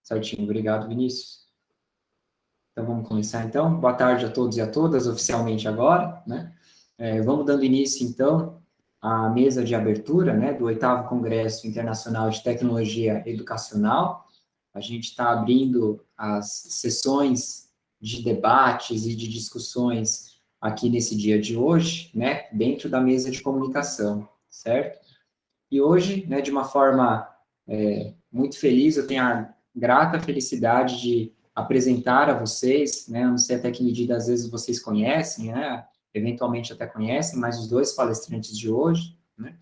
Certinho, obrigado, Vinícius. Então, vamos começar, então. Boa tarde a todos e a todas, oficialmente agora, né? Vamos dando início, então, à mesa de abertura, né, do 8º Congresso Internacional de Tecnologia Educacional. A gente está abrindo as sessões de debates e de discussões aqui nesse dia de hoje, né, dentro da mesa de comunicação, certo? E hoje, né, de uma forma muito feliz, eu tenho a grata felicidade de apresentar a vocês, né, eu não sei até que medida às vezes vocês conhecem, né, eventualmente até conhecem, mas os dois palestrantes de hoje, né,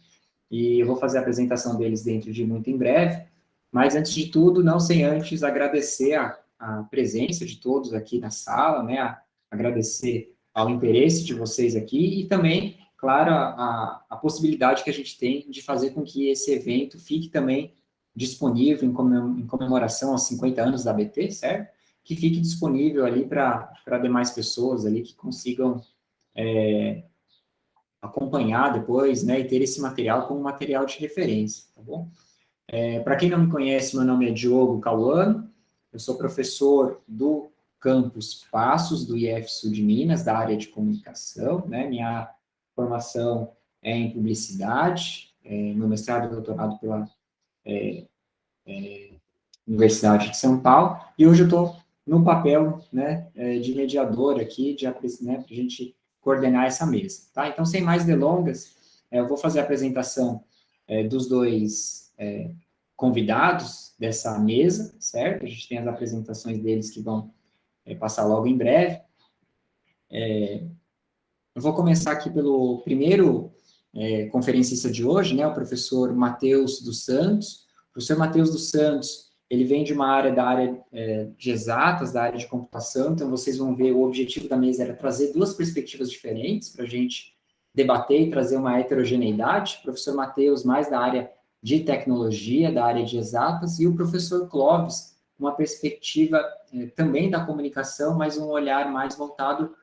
e eu vou fazer a apresentação deles dentro de muito em breve, mas antes de tudo, não sem antes agradecer a presença de todos aqui na sala, né, agradecer ao interesse de vocês aqui e também, claro, a possibilidade que a gente tem de fazer com que esse evento fique também disponível em comemoração aos 50 anos da ABT, certo? Que fique disponível ali para demais pessoas ali que consigam acompanhar depois, né, e ter esse material como material de referência, tá bom? Para quem não me conhece, meu nome é Diogo Cauano, eu sou professor do campus Passos, do IF Sul de Minas, da área de comunicação, né, minha formação é em publicidade, meu mestrado e doutorado pela Universidade de São Paulo, e hoje eu estou no papel, né, de mediador aqui, né, para a gente coordenar essa mesa, tá? Então, sem mais delongas, eu vou fazer a apresentação dos dois convidados dessa mesa, certo? A gente tem as apresentações deles que vão passar logo em breve. Eu vou começar aqui pelo primeiro conferencista de hoje, né, o professor Matheus dos Santos. O professor Matheus dos Santos, ele vem de uma área de exatas, da área de computação, então vocês vão ver, o objetivo da mesa era trazer duas perspectivas diferentes para a gente debater e trazer uma heterogeneidade. O professor Matheus, mais da área de tecnologia, da área de exatas, e o professor Clóvis, uma perspectiva também da comunicação, mas um olhar mais voltado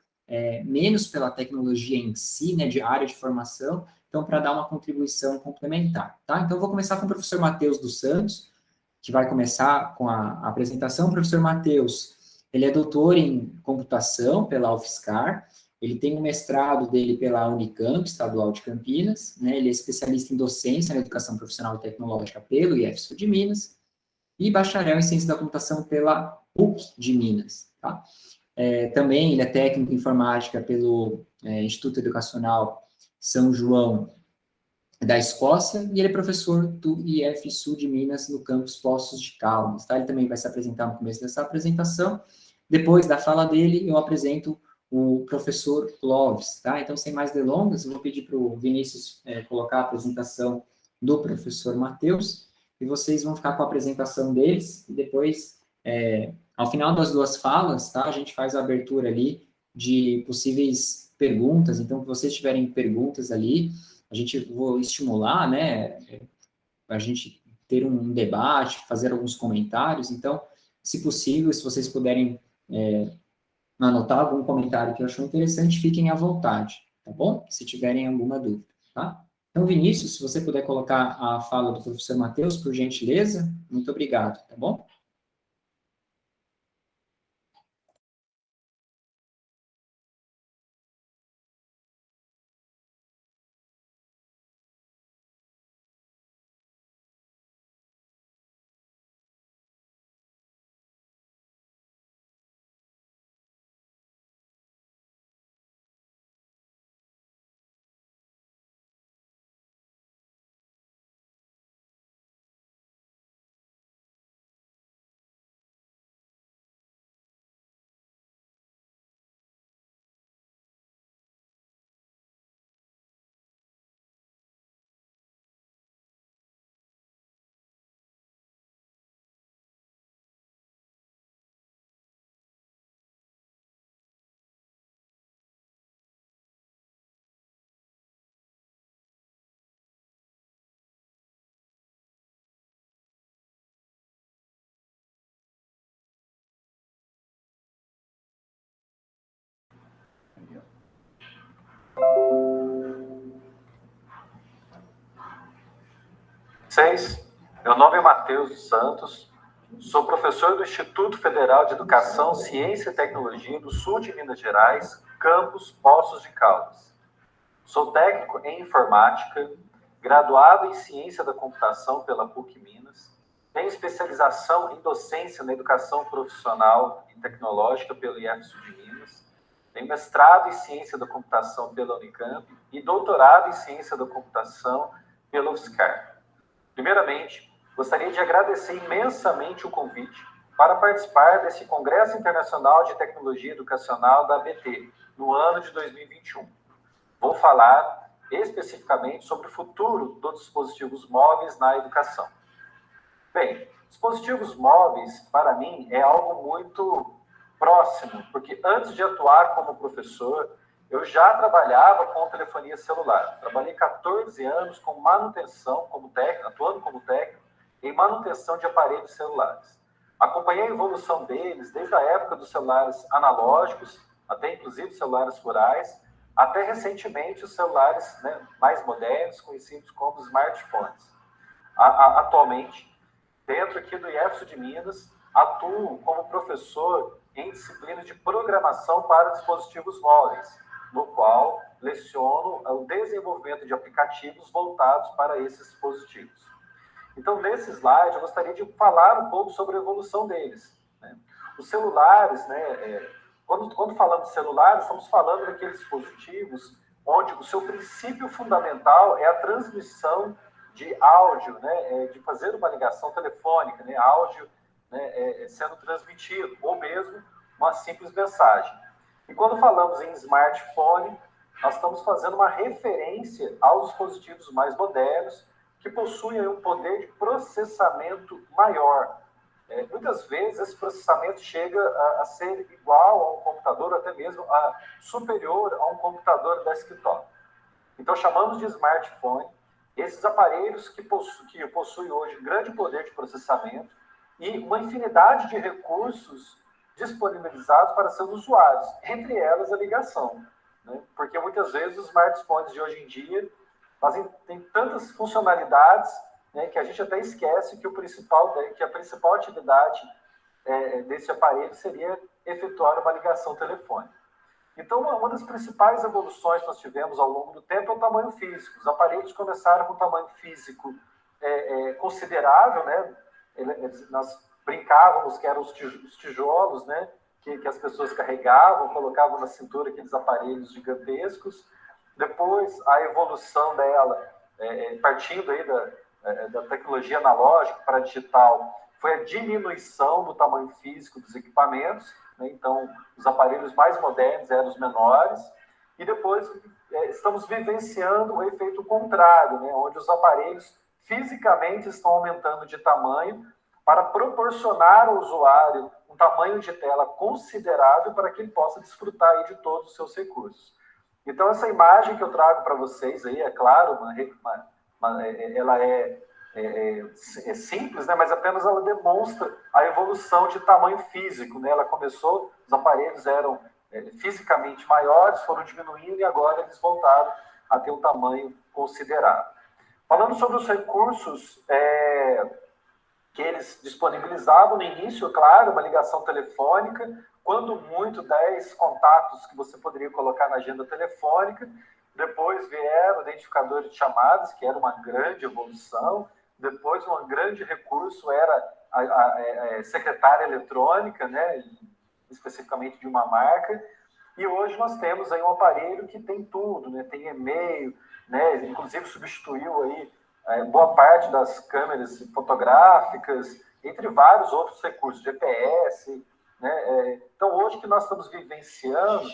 menos pela tecnologia em si, né, de área de formação, então para dar uma contribuição complementar, tá? Então, eu vou começar com o professor Matheus dos Santos, que vai começar com a apresentação. O professor Matheus, ele é doutor em computação pela UFSCar, ele tem um mestrado dele pela Unicamp, Estadual de Campinas, né, ele é especialista em docência na educação profissional e tecnológica pelo IF Sul de Minas, e bacharel em ciência da computação pela PUC de Minas, tá? Também ele é técnico em informática pelo Instituto Educacional São João da Escócia, e ele é professor do IF Sul de Minas, no campus Poços de Caldas, tá? Ele também vai se apresentar no começo dessa apresentação. Depois da fala dele, eu apresento o professor Clóvis, tá? Então, sem mais delongas, eu vou pedir para o Vinícius colocar a apresentação do professor Matheus, e vocês vão ficar com a apresentação deles, e depois, ao final das duas falas, tá? A gente faz a abertura ali de possíveis perguntas, então, se vocês tiverem perguntas ali, a gente vou estimular, né, a gente ter um debate, fazer alguns comentários. Então, se possível, se vocês puderem anotar algum comentário que eu achou interessante, fiquem à vontade, tá bom? Se tiverem alguma dúvida, tá? Então, Vinícius, se você puder colocar a fala do professor Matheus, por gentileza, muito obrigado, tá bom? Meu nome é Matheus dos Santos, Sou professor do Instituto Federal de Educação, Ciência e Tecnologia do Sul de Minas Gerais, campus Poços de Caldas. Sou técnico em informática, graduado em Ciência da Computação pela PUC Minas, tenho especialização em docência na educação profissional e tecnológica pelo IEF de Minas, tenho mestrado em Ciência da Computação pela Unicamp e doutorado em Ciência da Computação pela UFSCar. Primeiramente, gostaria de agradecer imensamente o convite para participar desse Congresso Internacional de Tecnologia Educacional da ABT, no ano de 2021. Vou falar especificamente sobre o futuro dos dispositivos móveis na educação. Bem, dispositivos móveis, para mim, é algo muito próximo, porque antes de atuar como professor, eu já trabalhava com telefonia celular. Trabalhei 14 anos com manutenção, atuando como técnico, em manutenção de aparelhos celulares. Acompanhei a evolução deles desde a época dos celulares analógicos, até inclusive celulares rurais, até recentemente os celulares, né, mais modernos, conhecidos como smartphones. Atualmente, dentro aqui do IEF de Minas, atuo como professor em disciplinas de programação para dispositivos móveis, no qual leciono o desenvolvimento de aplicativos voltados para esses dispositivos. Então, nesse slide, eu gostaria de falar um pouco sobre a evolução deles, né? Os celulares, né, quando falamos de celulares, estamos falando daqueles dispositivos onde o seu princípio fundamental é a transmissão de áudio, né, de fazer uma ligação telefônica, né, áudio, né, sendo transmitido, ou mesmo uma simples mensagem. E quando falamos em smartphone, nós estamos fazendo uma referência aos dispositivos mais modernos, que possuem um poder de processamento maior. Muitas vezes esse processamento chega a ser igual a um computador, ou até mesmo superior a um computador desktop. Então chamamos de smartphone esses aparelhos que possuem hoje grande poder de processamento e uma infinidade de recursos disponibilizados para seus usuários, entre elas a ligação, né? Porque muitas vezes os smartphones de hoje em dia têm tantas funcionalidades, né, que a gente até esquece que a principal atividade desse aparelho seria efetuar uma ligação telefônica. Então, uma das principais evoluções que nós tivemos ao longo do tempo é o tamanho físico. Os aparelhos começaram com um tamanho físico considerável, né? Nós brincávamos que eram os tijolos, né, que as pessoas carregavam, colocavam na cintura aqueles aparelhos gigantescos. Depois, a evolução dela, partindo aí da tecnologia analógica para a digital, foi a diminuição do tamanho físico dos equipamentos, né? Então, os aparelhos mais modernos eram os menores, e depois estamos vivenciando o efeito contrário, né? Onde os aparelhos fisicamente estão aumentando de tamanho para proporcionar ao usuário um tamanho de tela considerável para que ele possa desfrutar aí de todos os seus recursos. Então, essa imagem que eu trago para vocês aí, é claro, ela é simples, né? Mas apenas ela demonstra a evolução de tamanho físico, né? Ela começou, os aparelhos eram fisicamente maiores, foram diminuindo e agora eles voltaram a ter um tamanho considerável. Falando sobre os recursos que eles disponibilizavam no início, claro, uma ligação telefônica, quando muito 10 contatos que você poderia colocar na agenda telefônica. Depois vieram identificadores de chamadas, que era uma grande evolução. Depois, um grande recurso era a secretária eletrônica, né, especificamente de uma marca. E hoje nós temos aí um aparelho que tem tudo, né, tem e-mail, né, inclusive substituiu aí boa parte das câmeras fotográficas, entre vários outros recursos, GPS, né? Então, hoje o que nós estamos vivenciando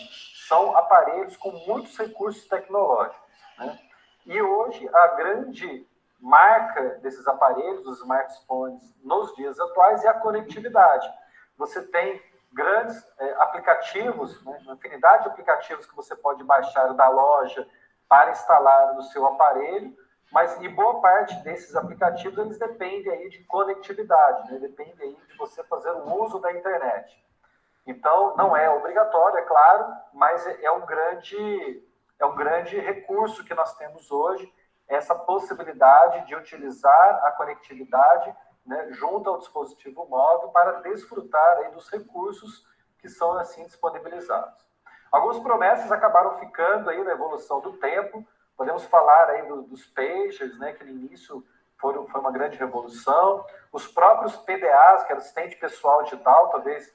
são aparelhos com muitos recursos tecnológicos, né? E hoje a grande marca desses aparelhos, dos smartphones, nos dias atuais, é a conectividade. Você tem grandes aplicativos, né? Uma infinidade de aplicativos que você pode baixar da loja para instalar no seu aparelho, mas e boa parte desses aplicativos eles dependem aí de conectividade, né? Dependem aí de você fazer o uso da internet. Então, não é obrigatório, é claro, mas é um grande recurso que nós temos hoje, essa possibilidade de utilizar a conectividade né, junto ao dispositivo móvel para desfrutar aí dos recursos que são assim disponibilizados. Algumas promessas acabaram ficando aí na evolução do tempo. Podemos falar aí dos pagers, né, que no início foi uma grande revolução. Os próprios PDAs, que era assistente pessoal digital, talvez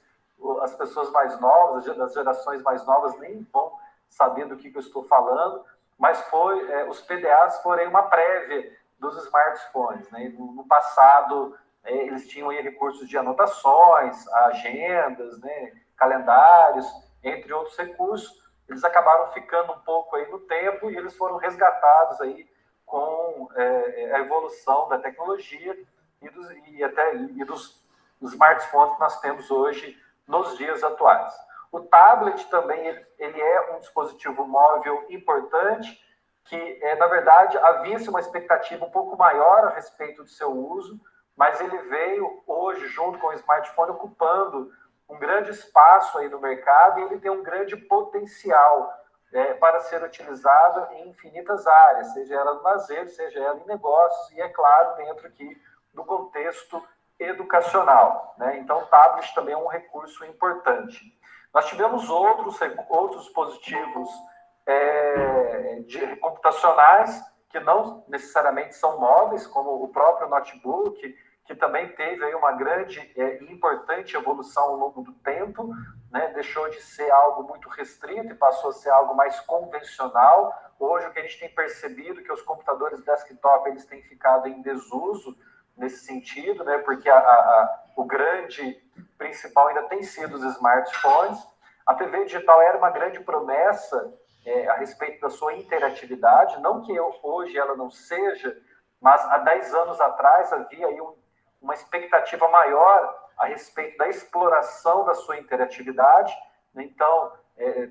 as pessoas mais novas, das gerações mais novas, nem vão saber do que eu estou falando, mas os PDAs foram uma prévia dos smartphones, né? No passado, eles tinham aí recursos de anotações, agendas, né, calendários, entre outros recursos. Eles acabaram ficando um pouco aí no tempo e eles foram resgatados aí com a evolução da tecnologia e dos smartphones que nós temos hoje nos dias atuais. O tablet também ele é um dispositivo móvel importante que, na verdade, havia-se uma expectativa um pouco maior a respeito do seu uso, mas ele veio hoje, junto com o smartphone, ocupando um grande espaço aí no mercado e ele tem um grande potencial para ser utilizado em infinitas áreas, seja ela no lazer, seja ela em negócios e, é claro, dentro aqui do contexto educacional, né? Então, o tablet também é um recurso importante. Nós tivemos outros dispositivos computacionais que não necessariamente são móveis, como o próprio notebook, que também teve aí uma grande e importante evolução ao longo do tempo, né? Deixou de ser algo muito restrito e passou a ser algo mais convencional. Hoje, o que a gente tem percebido é que os computadores desktop eles têm ficado em desuso nesse sentido, né? Porque o grande principal ainda tem sido os smartphones. A TV digital era uma grande promessa a respeito da sua interatividade, não que hoje ela não seja, mas há 10 anos atrás havia aí uma expectativa maior a respeito da exploração da sua interatividade. Então,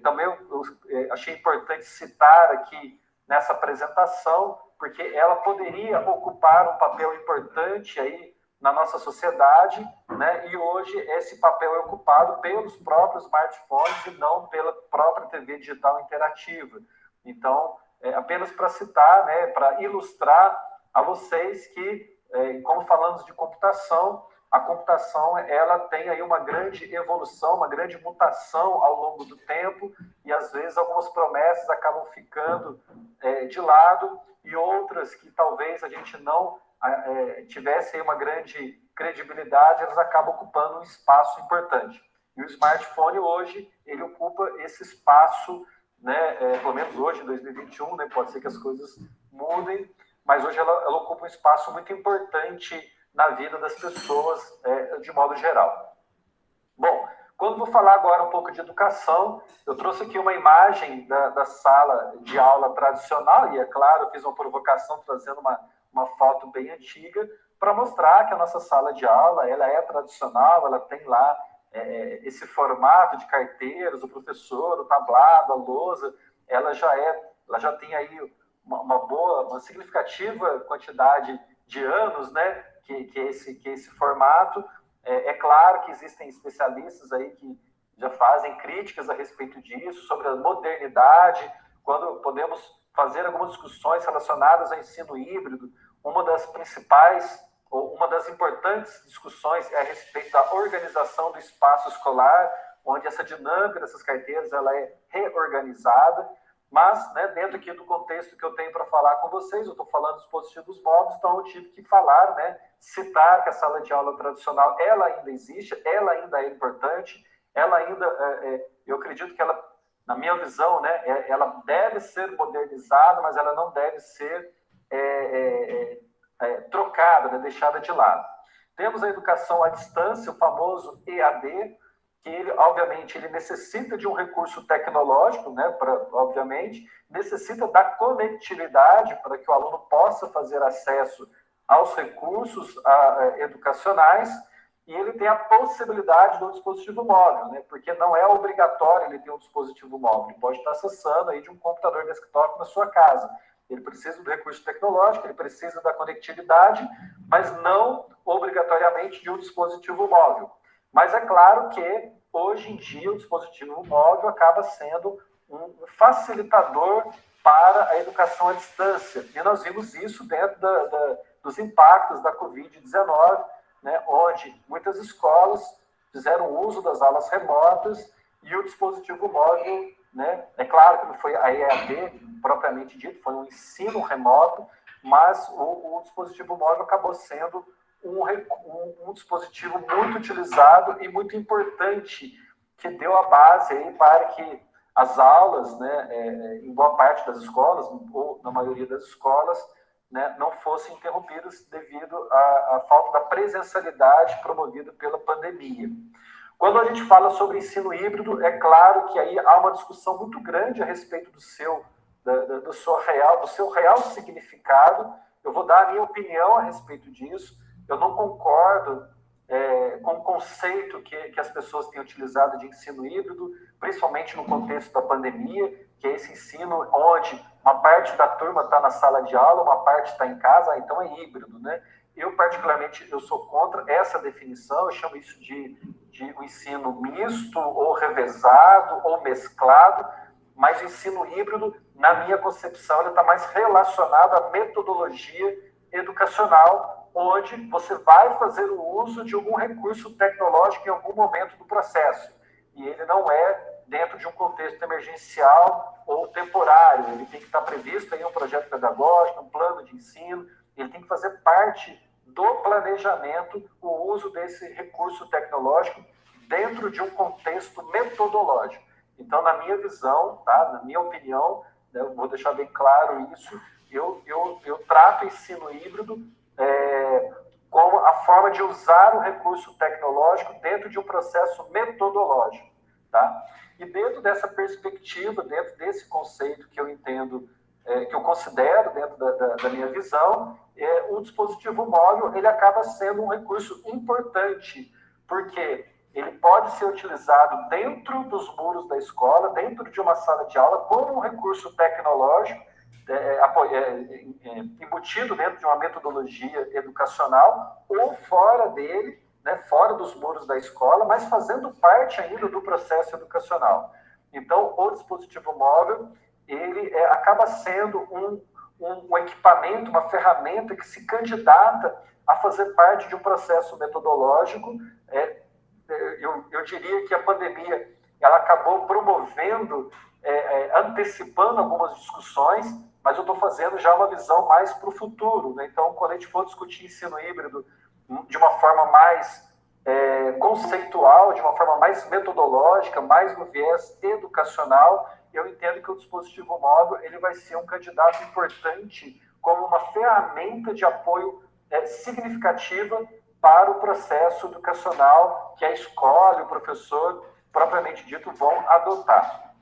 também eu achei importante citar aqui nessa apresentação, porque ela poderia ocupar um papel importante aí na nossa sociedade, né? E hoje esse papel é ocupado pelos próprios smartphones e não pela própria TV digital interativa. Então, apenas para citar, né, para ilustrar a vocês que, como falamos de computação, a computação ela tem aí uma grande evolução, uma grande mutação ao longo do tempo e às vezes algumas promessas acabam ficando de lado e outras que talvez a gente não tivesse aí uma grande credibilidade, elas acabam ocupando um espaço importante. E o smartphone hoje, ele ocupa esse espaço, né, pelo menos hoje, em 2021, né, pode ser que as coisas mudem, mas hoje ela ocupa um espaço muito importante na vida das pessoas, de modo geral. Bom, quando vou falar agora um pouco de educação, eu trouxe aqui uma imagem da sala de aula tradicional, e é claro, eu fiz uma provocação trazendo uma foto bem antiga, para mostrar que a nossa sala de aula ela é tradicional, ela tem lá esse formato de carteiras, o professor, o tablado, a lousa, ela já tem aí uma significativa quantidade de anos, né, que esse formato. É claro que existem especialistas aí que já fazem críticas a respeito disso, sobre a modernidade, quando podemos fazer algumas discussões relacionadas ao ensino híbrido. Uma das principais, ou uma das importantes discussões é a respeito da organização do espaço escolar, onde essa dinâmica dessas carteiras ela é reorganizada, mas, né, dentro aqui do contexto que eu tenho para falar com vocês, eu estou falando dos dispositivos móveis, então eu tive que falar, né, citar que a sala de aula tradicional, ela ainda existe, ela ainda é importante, ela ainda, eu acredito que ela, na minha visão, né, ela deve ser modernizada, mas ela não deve ser trocada, né, deixada de lado. Temos a educação à distância, o famoso EAD, que ele, obviamente, ele necessita de um recurso tecnológico, né, obviamente, necessita da conectividade para que o aluno possa fazer acesso aos recursos educacionais, e ele tem a possibilidade do dispositivo móvel, né, porque não é obrigatório ele ter um dispositivo móvel, ele pode estar acessando aí de um computador desktop na sua casa. Ele precisa do recurso tecnológico, ele precisa da conectividade, mas não obrigatoriamente de um dispositivo móvel. Mas é claro que, hoje em dia, o dispositivo móvel acaba sendo um facilitador para a educação à distância. E nós vimos isso dentro dos impactos da Covid-19, né, onde muitas escolas fizeram uso das aulas remotas e o dispositivo móvel, né, é claro que não foi a EAD propriamente dito, foi um ensino remoto, mas o dispositivo móvel acabou sendo um dispositivo muito utilizado e muito importante, que deu a base aí para que as aulas, né, em boa parte das escolas, ou na maioria das escolas, né, não fossem interrompidas devido à falta da presencialidade promovida pela pandemia. Quando a gente fala sobre ensino híbrido, é claro que aí há uma discussão muito grande a respeito do seu real significado. Eu vou dar a minha opinião a respeito disso. Eu não concordo com o conceito que as pessoas têm utilizado de ensino híbrido, principalmente no contexto da pandemia, que é esse ensino onde uma parte da turma está na sala de aula, uma parte está em casa, então é híbrido, né? Eu, particularmente, eu sou contra essa definição, eu chamo isso de um ensino misto, ou revezado, ou mesclado, mas o ensino híbrido, na minha concepção, ele está mais relacionado à metodologia educacional, onde você vai fazer o uso de algum recurso tecnológico em algum momento do processo. E ele não é dentro de um contexto emergencial ou temporário. Ele tem que estar previsto em um projeto pedagógico, um plano de ensino. Ele tem que fazer parte do planejamento o uso desse recurso tecnológico dentro de um contexto metodológico. Então, na minha visão, tá? Na minha opinião, né, eu vou deixar bem claro isso, eu trato o ensino híbrido como a forma de usar o recurso tecnológico dentro de um processo metodológico. Tá? E dentro dessa perspectiva, dentro desse conceito que eu entendo, que eu considero dentro da minha visão, o dispositivo móvel ele acaba sendo um recurso importante, porque ele pode ser utilizado dentro dos muros da escola, dentro de uma sala de aula, como um recurso tecnológico, embutido dentro de uma metodologia educacional, ou fora dele, né, fora dos muros da escola, mas fazendo parte ainda do processo educacional. Então, o dispositivo móvel, ele acaba sendo um equipamento, uma ferramenta que se candidata a fazer parte de um processo metodológico. Eu diria que a pandemia ela acabou promovendo, antecipando algumas discussões, mas eu estou fazendo já uma visão mais para o futuro, né? Então, quando a gente for discutir ensino híbrido de uma forma mais conceitual, de uma forma mais metodológica, mais no viés educacional, eu entendo que o dispositivo móvel ele vai ser um candidato importante como uma ferramenta de apoio significativa para o processo educacional que a escola e o professor, propriamente dito, vão adotar.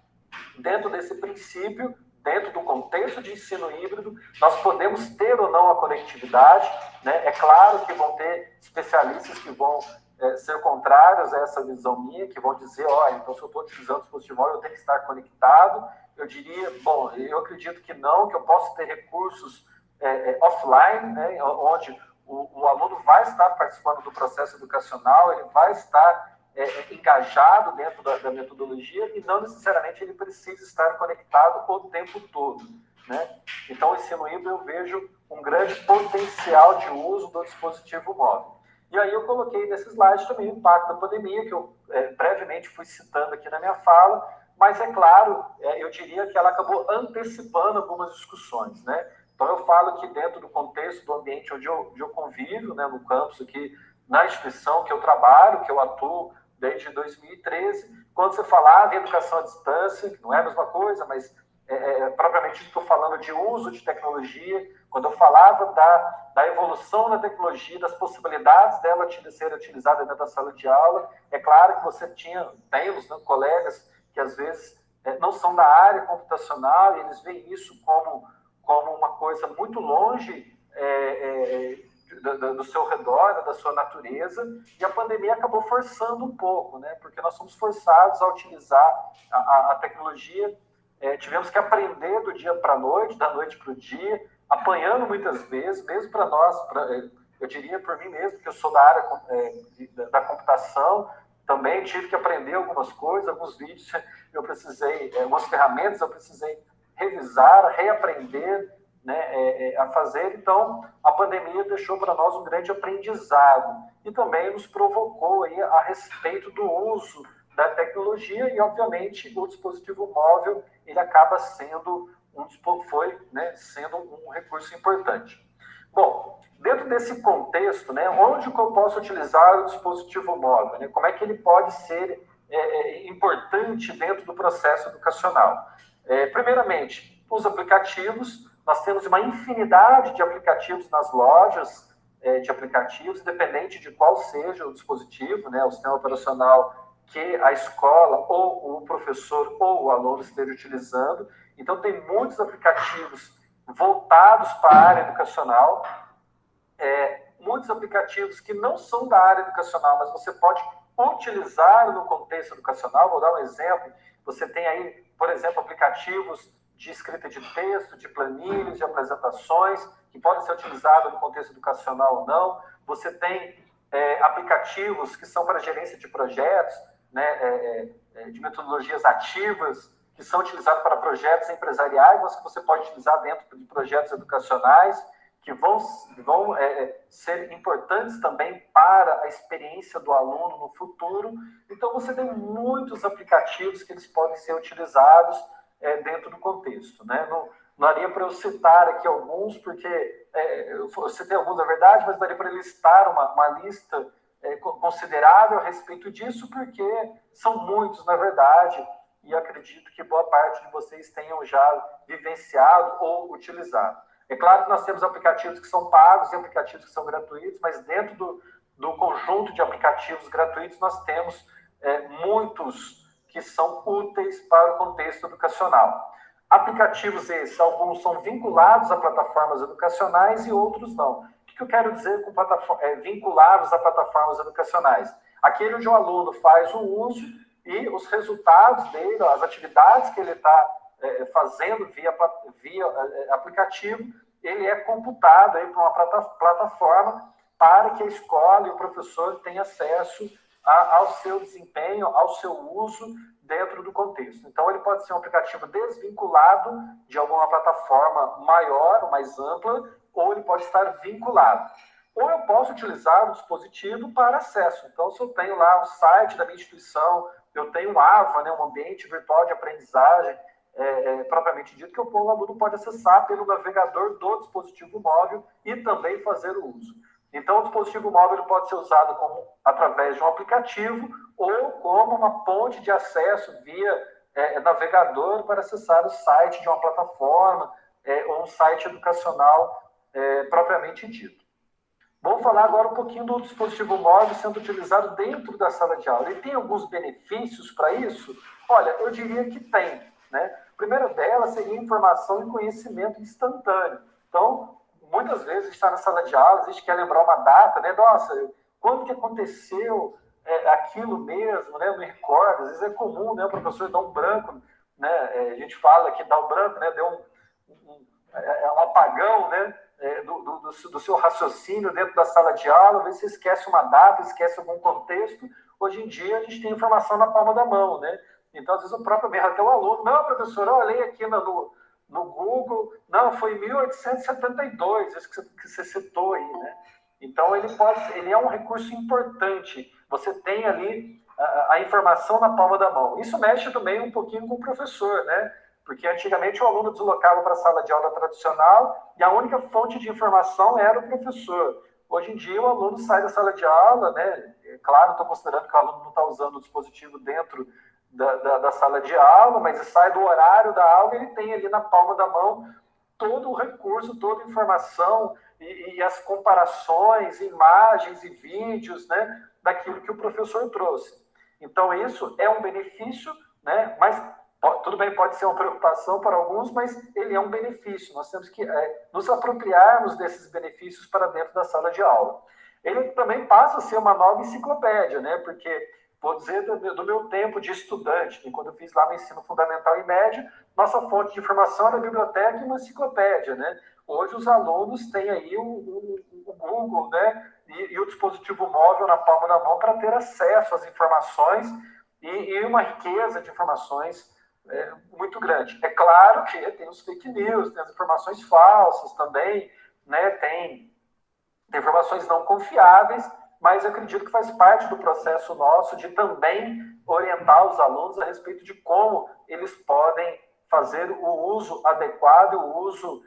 Dentro desse princípio, dentro do contexto de ensino híbrido, nós podemos ter ou não a conectividade, né? É claro que vão ter especialistas que vão ser contrários a essa visão minha, que vão dizer, então se eu estou utilizando o dispositivo móvel, eu tenho que estar conectado. Eu diria, bom, eu acredito que não, que eu posso ter recursos offline, né? Onde o aluno vai estar participando do processo educacional, ele vai estar engajado dentro da metodologia e não necessariamente ele precisa estar conectado o tempo todo, né? Então, o ensino híbrido eu vejo um grande potencial de uso do dispositivo móvel. E aí eu coloquei nesse slide também o impacto da pandemia, que eu brevemente fui citando aqui na minha fala, mas é claro, eu diria que ela acabou antecipando algumas discussões, né? Então, eu falo que dentro do contexto do ambiente onde eu convivo, né, no campus aqui, na instituição que eu trabalho, que eu atuo desde 2013, quando você falava em educação à distância, que não é a mesma coisa, mas propriamente estou falando de uso de tecnologia, quando eu falava da evolução da tecnologia, das possibilidades dela ser utilizada dentro da sala de aula, é claro que temos, né, colegas que às vezes não são da área computacional e eles veem isso como uma coisa muito longe do seu redor, da sua natureza, e a pandemia acabou forçando um pouco, né? Porque nós somos forçados a utilizar a tecnologia, tivemos que aprender do dia para a noite, da noite para o dia, apanhando muitas vezes, mesmo para nós, eu diria por mim mesmo, que eu sou da área da computação, também tive que aprender algumas coisas, alguns vídeos, algumas ferramentas eu precisei revisar, reaprender, né, a fazer. Então, a pandemia deixou para nós um grande aprendizado e também nos provocou aí a respeito do uso da tecnologia e, obviamente, o dispositivo móvel ele acaba sendo sendo um recurso importante. Bom, dentro desse contexto, né, onde que eu posso utilizar o dispositivo móvel? Né? Como é que ele pode ser importante dentro do processo educacional? Primeiramente, os aplicativos. Nós temos uma infinidade de aplicativos nas lojas de aplicativos, independente de qual seja o dispositivo, né, o sistema operacional que a escola ou o professor ou o aluno esteja utilizando. Então, tem muitos aplicativos voltados para a área educacional, muitos aplicativos que não são da área educacional, mas você pode utilizar no contexto educacional. Vou dar um exemplo. Você tem aí, por exemplo, aplicativos de escrita de texto, de planilhas, de apresentações, que podem ser utilizados no contexto educacional ou não. Você tem aplicativos que são para gerência de projetos, né, de metodologias ativas, que são utilizados para projetos empresariais, mas que você pode utilizar dentro de projetos educacionais, que vão ser importantes também para a experiência do aluno no futuro. Então, você tem muitos aplicativos que eles podem ser utilizados dentro do contexto, né? Não daria para eu citar aqui alguns, porque eu citei alguns, na verdade, mas daria para listar uma lista considerável a respeito disso, porque são muitos, na verdade, e acredito que boa parte de vocês tenham já vivenciado ou utilizado. É claro que nós temos aplicativos que são pagos e aplicativos que são gratuitos, mas dentro do conjunto de aplicativos gratuitos nós temos muitos que são úteis para o contexto educacional. Aplicativos esses, alguns são vinculados a plataformas educacionais e outros não. O que eu quero dizer com vinculados a plataformas educacionais? Aquele onde o aluno faz o uso e os resultados dele, as atividades que ele está fazendo via aplicativo, ele é computado aí para uma plataforma para que a escola e o professor tenham acesso ao seu desempenho, ao seu uso dentro do contexto. Então, ele pode ser um aplicativo desvinculado de alguma plataforma maior, mais ampla, ou ele pode estar vinculado. Ou eu posso utilizar o dispositivo para acesso. Então, se eu tenho lá o site da minha instituição, eu tenho um AVA, né, um ambiente virtual de aprendizagem, propriamente dito, que o aluno pode acessar pelo navegador do dispositivo móvel e também fazer o uso. Então, o dispositivo móvel pode ser usado através de um aplicativo ou como uma ponte de acesso via navegador para acessar o site de uma plataforma ou um site educacional propriamente dito. Vamos falar agora um pouquinho do dispositivo móvel sendo utilizado dentro da sala de aula. Ele tem alguns benefícios para isso? Olha, eu diria que tem, né? O primeiro delas seria informação e conhecimento instantâneo. Então, muitas vezes a gente está na sala de aula, a gente quer lembrar uma data, né? Nossa, quando que aconteceu aquilo mesmo, né? Eu me recordo, às vezes é comum, né? O professor dá um branco, né? A gente fala que dá um branco, né? Deu um apagão, né? Do seu raciocínio dentro da sala de aula, às vezes você esquece uma data, esquece algum contexto. Hoje em dia a gente tem informação na palma da mão, né? Então, às vezes o próprio mesmo, até o aluno, não, professor, eu olhei aqui no Google, não, foi 1872, isso que você citou aí, né? Então, ele é um recurso importante. Você tem ali a informação na palma da mão. Isso mexe também um pouquinho com o professor, né? Porque antigamente o aluno deslocava para a sala de aula tradicional e a única fonte de informação era o professor. Hoje em dia o aluno sai da sala de aula, né? Claro, estou considerando que o aluno não está usando o dispositivo dentro da sala de aula, mas sai do horário da aula e ele tem ali na palma da mão todo o recurso, toda a informação e as comparações, imagens e vídeos, né, daquilo que o professor trouxe. Então, isso é um benefício, né, mas tudo bem, pode ser uma preocupação para alguns, mas ele é um benefício. Nós temos que nos apropriarmos desses benefícios para dentro da sala de aula. Ele também passa a ser uma nova enciclopédia, né, porque vou dizer do meu tempo de estudante, quando eu fiz lá no ensino fundamental e médio, nossa fonte de informação era a biblioteca e uma enciclopédia, né? Hoje os alunos têm aí o Google, né? E o dispositivo móvel na palma da mão para ter acesso às informações e uma riqueza de informações muito grande. É claro que tem os fake news, tem as informações falsas também, né? Tem informações não confiáveis, mas eu acredito que faz parte do processo nosso de também orientar os alunos a respeito de como eles podem fazer o uso adequado, o uso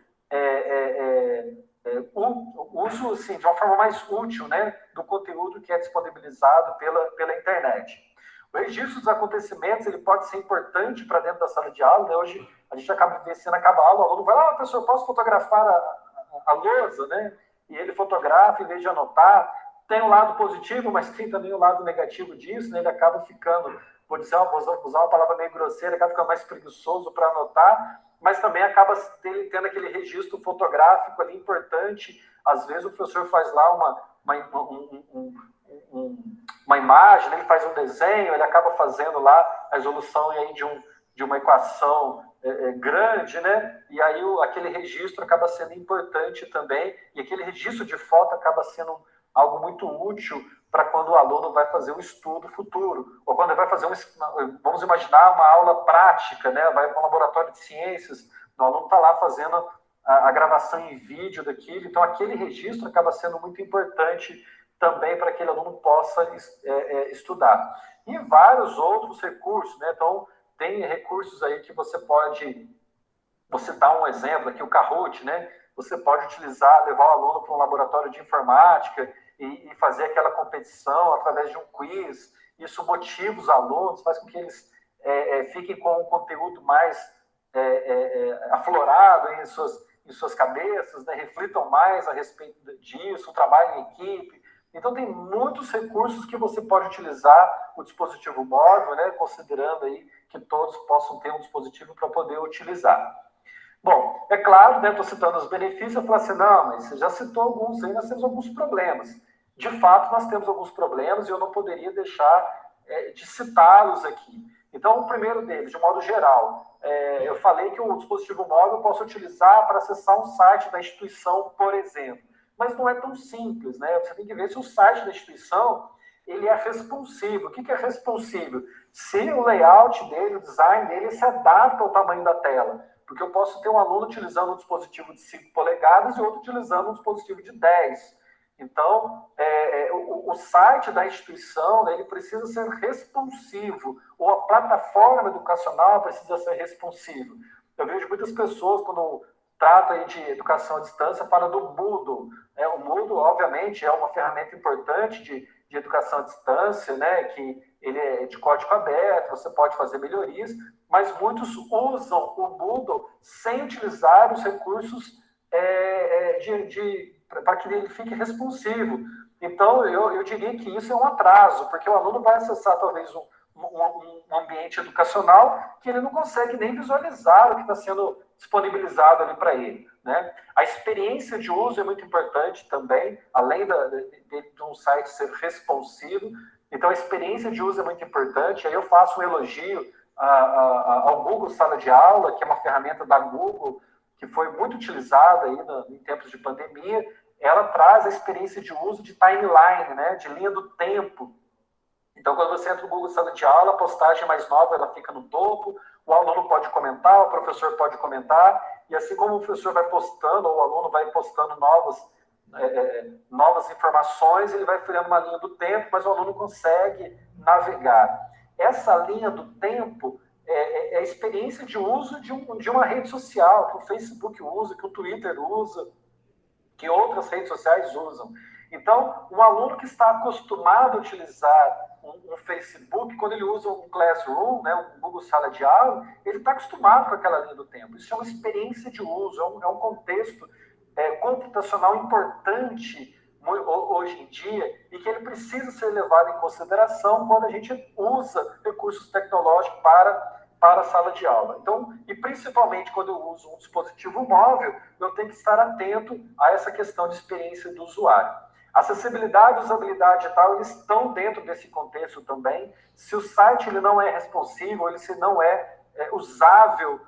assim, de uma forma mais útil, né, do conteúdo que é disponibilizado pela internet. O registro dos acontecimentos ele pode ser importante para dentro da sala de aula, né? Hoje a gente acaba vivenciando, acaba a aula, o aluno vai lá, professor, posso fotografar a lousa, né? E ele fotografa em vez de anotar. Tem um lado positivo, mas tem também o lado negativo disso, né? Ele acaba ficando, vou usar uma palavra meio grosseira, acaba ficando mais preguiçoso para anotar, mas também acaba tendo aquele registro fotográfico ali importante. Às vezes o professor faz lá uma imagem, ele faz um desenho, ele acaba fazendo lá a resolução aí de uma equação grande, né? E aí aquele registro acaba sendo importante também, e aquele registro de foto acaba sendo algo muito útil para quando o aluno vai fazer um estudo futuro, ou quando ele vai fazer vamos imaginar uma aula prática, né? Vai para um laboratório de ciências, o aluno está lá fazendo a gravação em vídeo daquilo, então aquele registro acaba sendo muito importante também para que aquele aluno possa estudar. E vários outros recursos, né? Então, tem recursos aí que você pode, vou citar um exemplo aqui, o Kahoot, né? Você pode utilizar, levar o aluno para um laboratório de informática e fazer aquela competição através de um quiz. Isso motiva os alunos, faz com que eles fiquem com um conteúdo mais aflorado em suas cabeças, né? Reflitam mais a respeito disso, o trabalho em equipe. Então, tem muitos recursos que você pode utilizar o dispositivo móvel, né? Considerando aí que todos possam ter um dispositivo para poder utilizar. Bom, é claro, né, estou citando os benefícios, eu falo assim, não, mas você já citou alguns aí, nós temos alguns problemas. De fato, nós temos alguns problemas e eu não poderia deixar de citá-los aqui. Então, o primeiro deles, de modo geral, eu falei que o dispositivo móvel eu posso utilizar para acessar um site da instituição, por exemplo. Mas não é tão simples, né? Você tem que ver se o site da instituição ele é responsivo. O que é responsivo? Se o layout dele, o design dele, se adapta ao tamanho da tela. Porque eu posso ter um aluno utilizando um dispositivo de 5 polegadas e outro utilizando um dispositivo de 10. Então, o site da instituição, né, ele precisa ser responsivo, ou a plataforma educacional precisa ser responsiva. Eu vejo muitas pessoas, quando trata aí de educação à distância, fala do Moodle. O Moodle, obviamente, é uma ferramenta importante de educação à distância, né, que ele é de código aberto, você pode fazer melhorias, mas muitos usam o Moodle sem utilizar os recursos para que ele fique responsivo. Então, eu diria que isso é um atraso, porque o aluno vai acessar talvez um ambiente educacional que ele não consegue nem visualizar o que está sendo disponibilizado ali para ele, né? A experiência de uso é muito importante também, além de um site ser responsivo. Então, a experiência de uso é muito importante. Aí eu faço um elogio ao Google Sala de Aula, que é uma ferramenta da Google, que foi muito utilizada aí em tempos de pandemia. Ela traz a experiência de uso de timeline, né? De linha do tempo. Então, quando você entra no Google Sala de Aula, a postagem mais nova ela fica no topo, o aluno pode comentar, o professor pode comentar, e assim como o professor vai postando, ou o aluno vai postando novas informações, ele vai criando uma linha do tempo, mas o aluno consegue navegar. Essa linha do tempo é a experiência de uso de uma rede social, que o Facebook usa, que o Twitter usa, que outras redes sociais usam. Então, um aluno que está acostumado a utilizar um Facebook, quando ele usa um Classroom, né, um Google Sala de Aula, ele está acostumado com aquela linha do tempo. Isso é uma experiência de uso, é um contexto computacional importante hoje em dia e que ele precisa ser levado em consideração quando a gente usa recursos tecnológicos para a sala de aula. Então, e principalmente quando eu uso um dispositivo móvel, eu tenho que estar atento a essa questão de experiência do usuário. Acessibilidade e usabilidade e tal, eles estão dentro desse contexto também. Se o site ele não é responsivo, ele se não é usável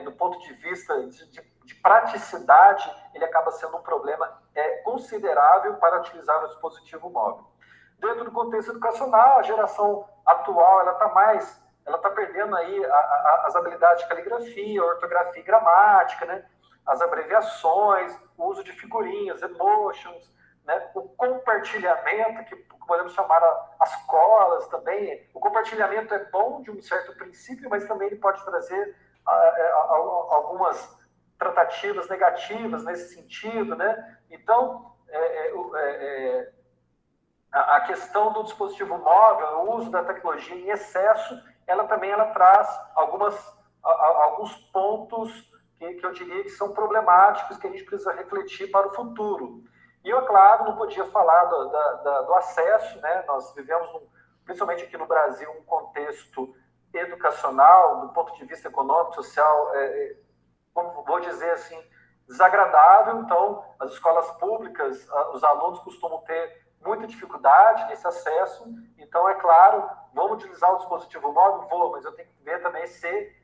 do ponto de vista de praticidade, ele acaba sendo um problema considerável para utilizar o dispositivo móvel. Dentro do contexto educacional, a geração atual ela está mais ela está perdendo aí as habilidades de caligrafia, ortografia e gramática, né? As abreviações, o uso de figurinhas, emotions, né? O compartilhamento, que podemos chamar as colas também. O compartilhamento é bom de um certo princípio, mas também ele pode trazer algumas tratativas negativas nesse sentido, né? Então, a questão do dispositivo móvel, o uso da tecnologia em excesso, ela traz alguns pontos que eu diria que são problemáticos, que a gente precisa refletir para o futuro. E eu, claro, não podia falar do acesso, né? Nós vivemos, principalmente aqui no Brasil, um contexto educacional, do ponto de vista econômico, social, como vou dizer assim, desagradável. Então, as escolas públicas, os alunos costumam ter muita dificuldade nesse acesso. Então, é claro, vamos utilizar o dispositivo móvel? Vou, mas eu tenho que ver também se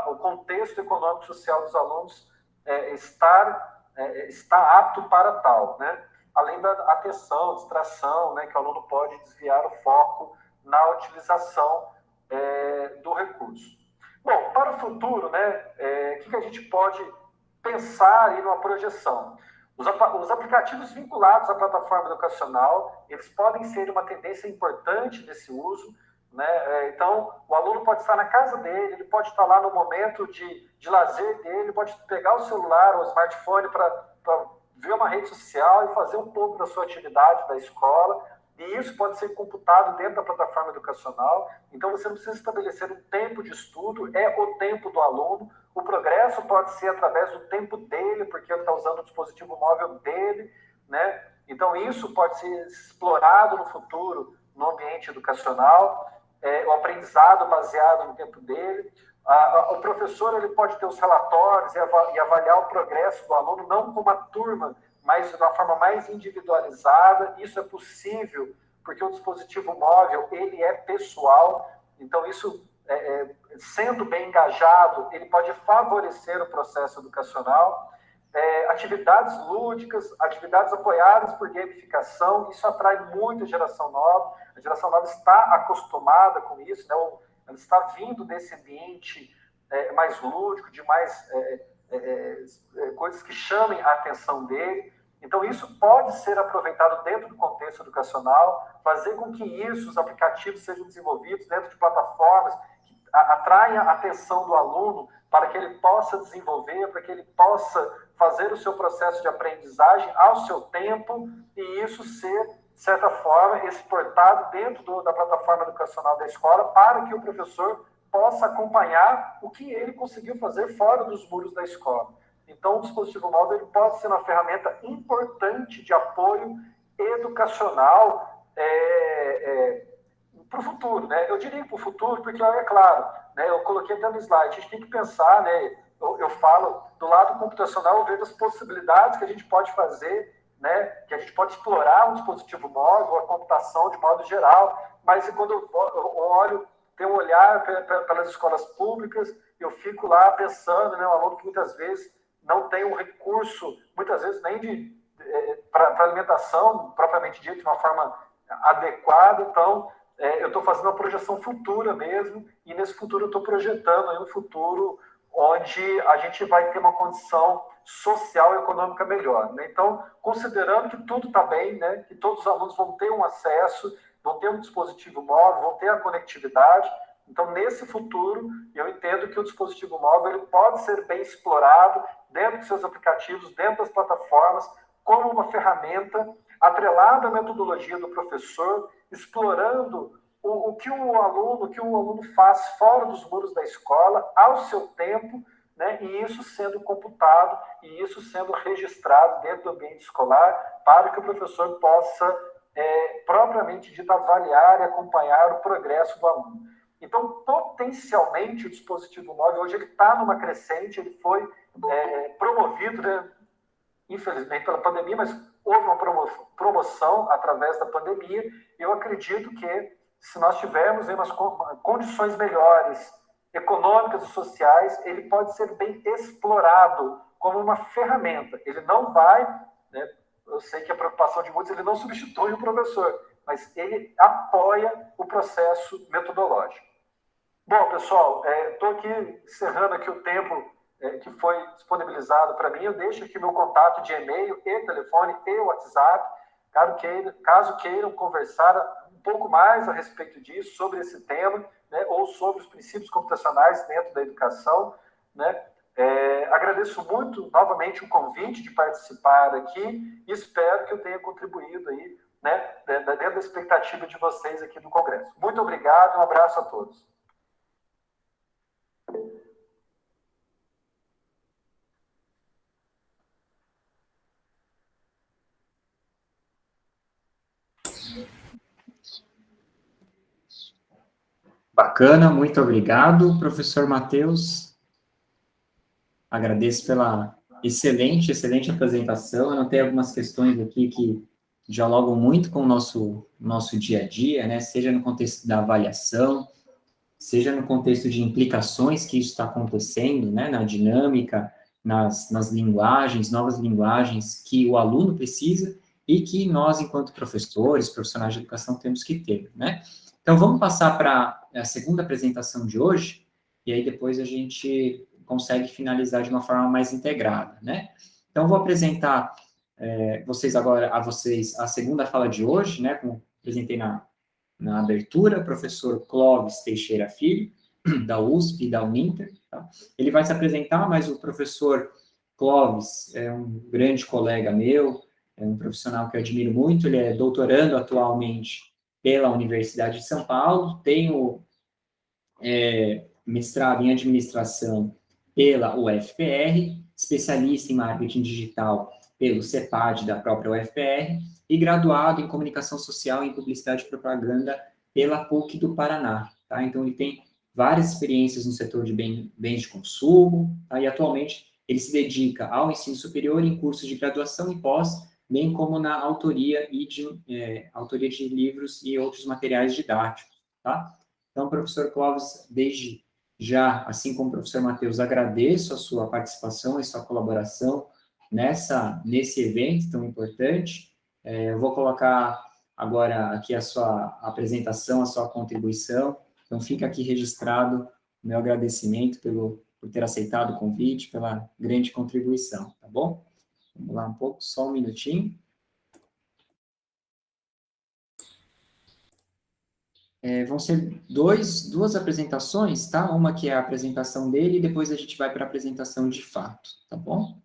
o contexto econômico e social dos alunos está apto para tal, né? Além da atenção, distração, né, que o aluno pode desviar o foco na utilização do recurso. Bom, para o futuro, né, o que a gente pode pensar aí numa projeção? Os aplicativos vinculados à plataforma educacional, eles podem ser uma tendência importante nesse uso, né? Então, o aluno pode estar na casa dele, ele pode estar lá no momento de lazer dele, pode pegar o celular ou o smartphone para ver uma rede social e fazer um pouco da sua atividade da escola, e isso pode ser computado dentro da plataforma educacional. Então, você não precisa estabelecer um tempo de estudo, é o tempo do aluno. O progresso pode ser através do tempo dele, porque ele está usando o dispositivo móvel dele, né? Então, isso pode ser explorado no futuro no ambiente educacional, o aprendizado baseado no tempo dele. O professor ele pode ter os relatórios e avaliar o progresso do aluno, não com uma turma, mas de uma forma mais individualizada. Isso é possível, porque o dispositivo móvel ele é pessoal, então isso, sendo bem engajado, ele pode favorecer o processo educacional. Atividades lúdicas, atividades apoiadas por gamificação, isso atrai muito a geração nova. A geração nova está acostumada com isso, né? Ela está vindo desse ambiente mais lúdico, de mais coisas que chamem a atenção dele. Então, isso pode ser aproveitado dentro do contexto educacional, fazer com que isso, os aplicativos sejam desenvolvidos dentro de plataformas que atraem a atenção do aluno para que ele possa desenvolver, para que ele possa fazer o seu processo de aprendizagem ao seu tempo e isso ser, de certa forma, exportado dentro da plataforma educacional da escola para que o professor possa acompanhar o que ele conseguiu fazer fora dos muros da escola. Então, o dispositivo móvel ele pode ser uma ferramenta importante de apoio educacional para o futuro, né? Eu diria para o futuro, porque, é claro, né, eu coloquei até no slide, a gente tem que pensar, né, eu falo, do lado computacional, eu vejo as possibilidades que a gente pode fazer, né, que a gente pode explorar um dispositivo móvel, a computação de modo geral, mas quando eu olho, tenho um olhar pelas escolas públicas, eu fico lá pensando, né, um aluno que muitas vezes não tem um recurso, muitas vezes nem para alimentação, propriamente dito, de uma forma adequada. Então, eu estou fazendo uma projeção futura mesmo, e nesse futuro eu estou projetando aí um futuro onde a gente vai ter uma condição social e econômica melhor, né? Então, considerando que tudo está bem, né, que todos os alunos vão ter um acesso, vão ter um dispositivo móvel, vão ter a conectividade. Então, nesse futuro, eu entendo que o dispositivo móvel ele pode ser bem explorado dentro dos seus aplicativos, dentro das plataformas, como uma ferramenta atrelada à metodologia do professor, explorando o que o aluno faz fora dos muros da escola, ao seu tempo, né, e isso sendo computado, e isso sendo registrado dentro do ambiente escolar, para que o professor possa, propriamente dito, avaliar e acompanhar o progresso do aluno. Então, potencialmente, o dispositivo móvel, hoje, ele está numa crescente, ele foi promovido, né, infelizmente, pela pandemia, mas houve uma promoção através da pandemia. Eu acredito que, se nós tivermos umas condições melhores, econômicas e sociais, ele pode ser bem explorado como uma ferramenta. Ele não vai, né, eu sei que a preocupação de muitos, ele não substitui o professor, mas ele apoia o processo metodológico. Bom, pessoal, estou aqui encerrando aqui o tempo que foi disponibilizado para mim. Eu deixo aqui meu contato de e-mail e telefone e WhatsApp, caso queiram conversar um pouco mais a respeito disso, sobre esse tema, né, ou sobre os princípios computacionais dentro da educação, né? Agradeço muito, novamente, o convite de participar aqui e espero que eu tenha contribuído aí, né, dentro da expectativa de vocês aqui do Congresso. Muito obrigado, um abraço a todos. Bacana, muito obrigado, professor Matheus. Agradeço pela excelente apresentação. Eu notei algumas questões aqui que dialogam muito com o nosso dia a dia, né? Seja no contexto da avaliação, seja no contexto de implicações que isso está acontecendo, né? Na dinâmica, nas linguagens, novas linguagens que o aluno precisa e que nós, enquanto professores, profissionais de educação, temos que ter, né? Então, vamos passar para a segunda apresentação de hoje, e aí depois a gente consegue finalizar de uma forma mais integrada, né? Então, vou apresentar a vocês a segunda fala de hoje, né? Como apresentei na abertura, professor Clóvis Teixeira Filho, da USP e da Uninter. Tá? Ele vai se apresentar, mas o professor Clóvis é um grande colega meu, é um profissional que eu admiro muito, ele é doutorando atualmente pela Universidade de São Paulo, tem o mestrado em administração pela UFPR, especialista em marketing digital pelo CEPAD da própria UFPR e graduado em comunicação social e publicidade e propaganda pela PUC do Paraná. Tá? Então, ele tem várias experiências no setor de bens de consumo, tá? E atualmente ele se dedica ao ensino superior em cursos de graduação e pós, bem como na autoria de livros e outros materiais didáticos. Tá? Então, professor Clóvis, desde já, assim como o professor Matheus, agradeço a sua participação e sua colaboração nesse evento tão importante. Eu vou colocar agora aqui a sua apresentação, a sua contribuição. Então, fica aqui registrado o meu agradecimento por ter aceitado o convite, pela grande contribuição, tá bom? Vamos lá um pouco, só um minutinho. Vão ser duas apresentações, tá? Uma que é a apresentação dele e depois a gente vai para a apresentação de fato, tá bom?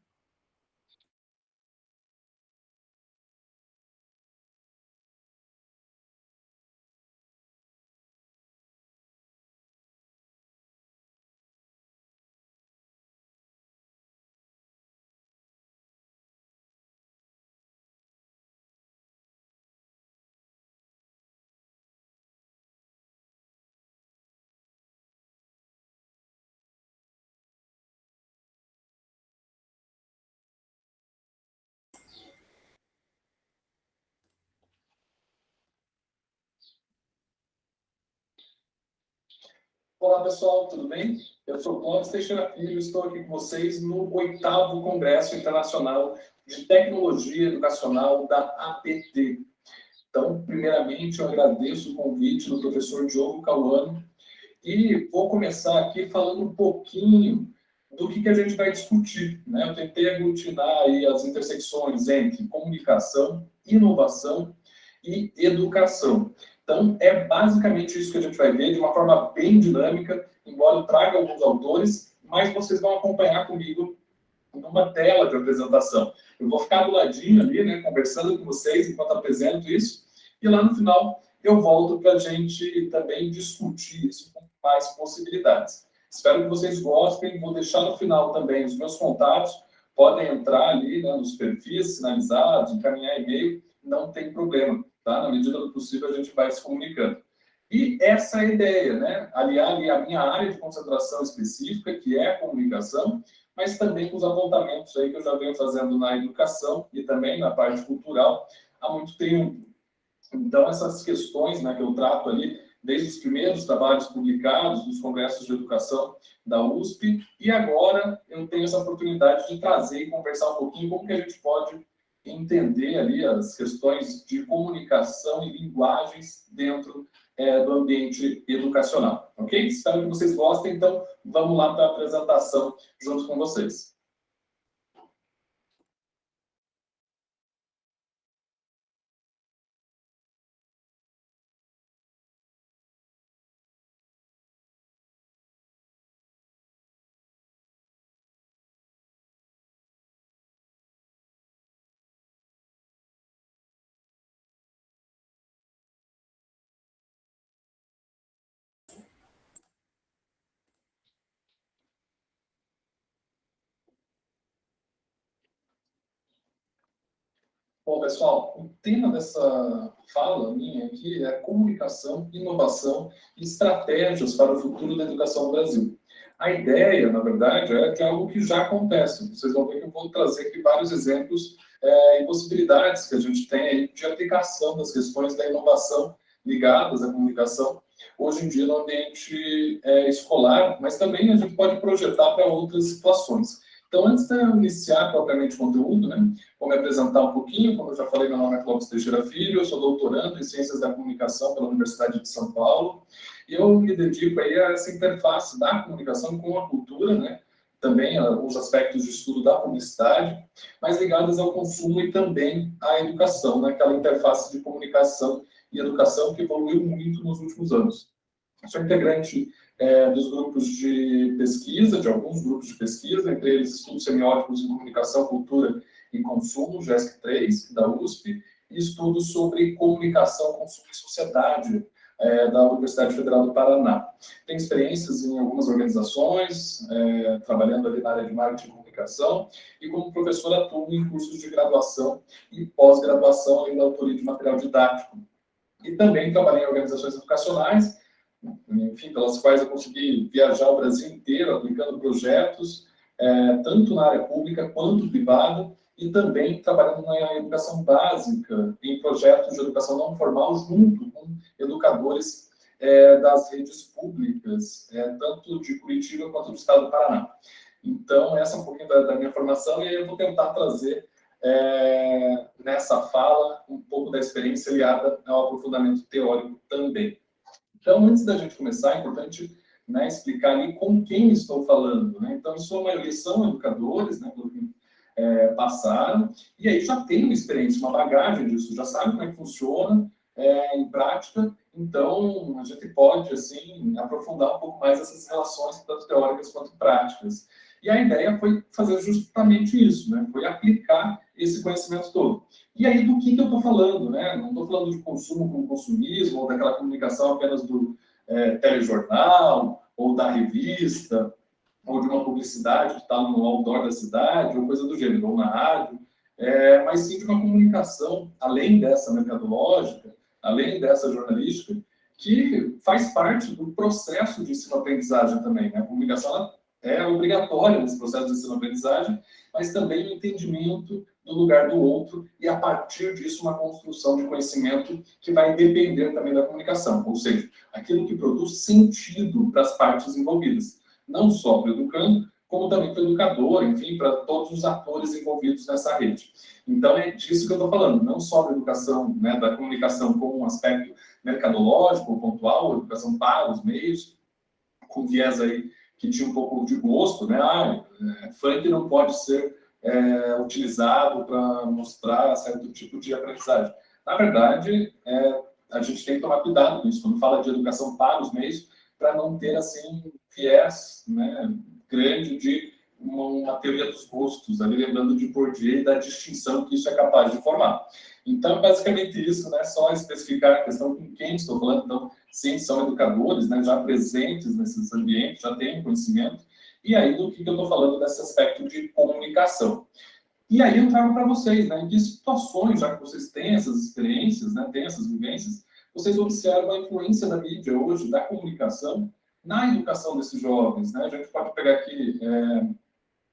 Olá, pessoal, tudo bem? Eu sou Clóvis Teixeira Filho e estou aqui com vocês no 8º Congresso Internacional de Tecnologia Educacional da ABT. Então, primeiramente, eu agradeço o convite do professor Diogo Cauano e vou começar aqui falando um pouquinho do que a gente vai discutir, né? Eu tentei aglutinar aí as intersecções entre comunicação, inovação e educação. Então, é basicamente isso que a gente vai ver de uma forma bem dinâmica, embora eu traga alguns autores, mas vocês vão acompanhar comigo numa tela de apresentação. Eu vou ficar do ladinho ali, né, conversando com vocês enquanto apresento isso, e lá no final eu volto para a gente também discutir isso com mais possibilidades. Espero que vocês gostem, vou deixar no final também os meus contatos, podem entrar ali, né, nos perfis sinalizados, encaminhar e-mail, não tem problema, tá? Na medida do possível a gente vai se comunicando. E essa é a ideia, né? Aliar ali a minha área de concentração específica, que é a comunicação, mas também com os apontamentos aí que eu já venho fazendo na educação e também na parte cultural há muito tempo. Então, essas questões, né, que eu trato ali, desde os primeiros trabalhos publicados nos congressos de educação da USP, e agora eu tenho essa oportunidade de trazer e conversar um pouquinho como que a gente pode entender ali as questões de comunicação e linguagens dentro do ambiente educacional, ok? Espero que vocês gostem, então vamos lá para a apresentação junto com vocês. Bom, pessoal, o tema dessa fala minha aqui é comunicação, inovação e estratégias para o futuro da educação no Brasil. A ideia, na verdade, é de algo que já acontece. Vocês vão ver que eu vou trazer aqui vários exemplos e possibilidades que a gente tem aí de aplicação das questões da inovação ligadas à comunicação, hoje em dia no ambiente escolar, mas também a gente pode projetar para outras situações. Então, antes de eu iniciar propriamente o conteúdo, né, vou me apresentar um pouquinho. Como eu já falei, meu nome é Clóvis Teixeira Filho, eu sou doutorando em Ciências da Comunicação pela Universidade de São Paulo, e eu me dedico aí a essa interface da comunicação com a cultura, né, também alguns aspectos de estudo da publicidade, mas ligados ao consumo e também à educação, né, aquela interface de comunicação e educação que evoluiu muito nos últimos anos. Eu sou integrante dos grupos de pesquisa, de alguns grupos de pesquisa, entre eles Estudos Semióticos em Comunicação, Cultura e Consumo, GESC3, da USP, e estudos sobre comunicação, consumo e sociedade, da Universidade Federal do Paraná. Tenho experiências em algumas organizações, trabalhando ali na área de marketing e comunicação, e como professor atuo em cursos de graduação e pós-graduação, além da autoria de material didático. E também trabalhei em organizações educacionais, enfim, pelas quais eu consegui viajar o Brasil inteiro, aplicando projetos, tanto na área pública quanto privada, e também trabalhando na educação básica, em projetos de educação não formal, junto com educadores das redes públicas, tanto de Curitiba quanto do estado do Paraná. Então, essa é um pouquinho da minha formação, e aí eu vou tentar trazer nessa fala um pouco da experiência ligada ao aprofundamento teórico também. Então, antes da gente começar, é importante, né, explicar ali com quem estou falando, né? Então, em sua maioria são educadores, né, passaram, e aí já tem uma experiência, uma bagagem disso, já sabe como é que funciona em prática, então a gente pode, assim, aprofundar um pouco mais essas relações, tanto teóricas quanto práticas. E a ideia foi fazer justamente isso, né? Foi aplicar esse conhecimento todo. E aí, do que eu estou falando, né? Não estou falando de consumo como consumismo, ou daquela comunicação apenas do telejornal, ou da revista, ou de uma publicidade que está no outdoor da cidade, ou coisa do gênero, ou na rádio, mas sim de uma comunicação, além dessa mercadológica, além dessa jornalística, que faz parte do processo de ensino-aprendizagem também, né? A comunicação, ela é obrigatória nesse processo de ensino-aprendizagem, mas também o entendimento do lugar do outro e, a partir disso, uma construção de conhecimento que vai depender também da comunicação, ou seja, aquilo que produz sentido para as partes envolvidas, não só para o educando, como também para o educador, enfim, para todos os atores envolvidos nessa rede. Então, é disso que eu estou falando, não só da educação, né, da comunicação como um aspecto mercadológico, pontual, educação para os meios, com viés aí que tinha um pouco de gosto, né? Funk não pode ser utilizado para mostrar certo tipo de aprendizagem. Na verdade, a gente tem que tomar cuidado com isso, quando fala de educação para os meios, para não ter, assim, viés, né, grande de uma teoria dos gostos, ali lembrando de Bourdieu e da distinção que isso é capaz de formar. Então, basicamente isso, né, só especificar a questão com quem estou falando. Então, sim, são educadores, né, já presentes nesses ambientes, já têm conhecimento, e aí do que eu estou falando desse aspecto de comunicação. E aí eu trago para vocês, né, em que situações, já que vocês têm essas experiências, né, têm essas vivências, vocês observam a influência da mídia hoje, da comunicação, na educação desses jovens, né? A gente pode pegar aqui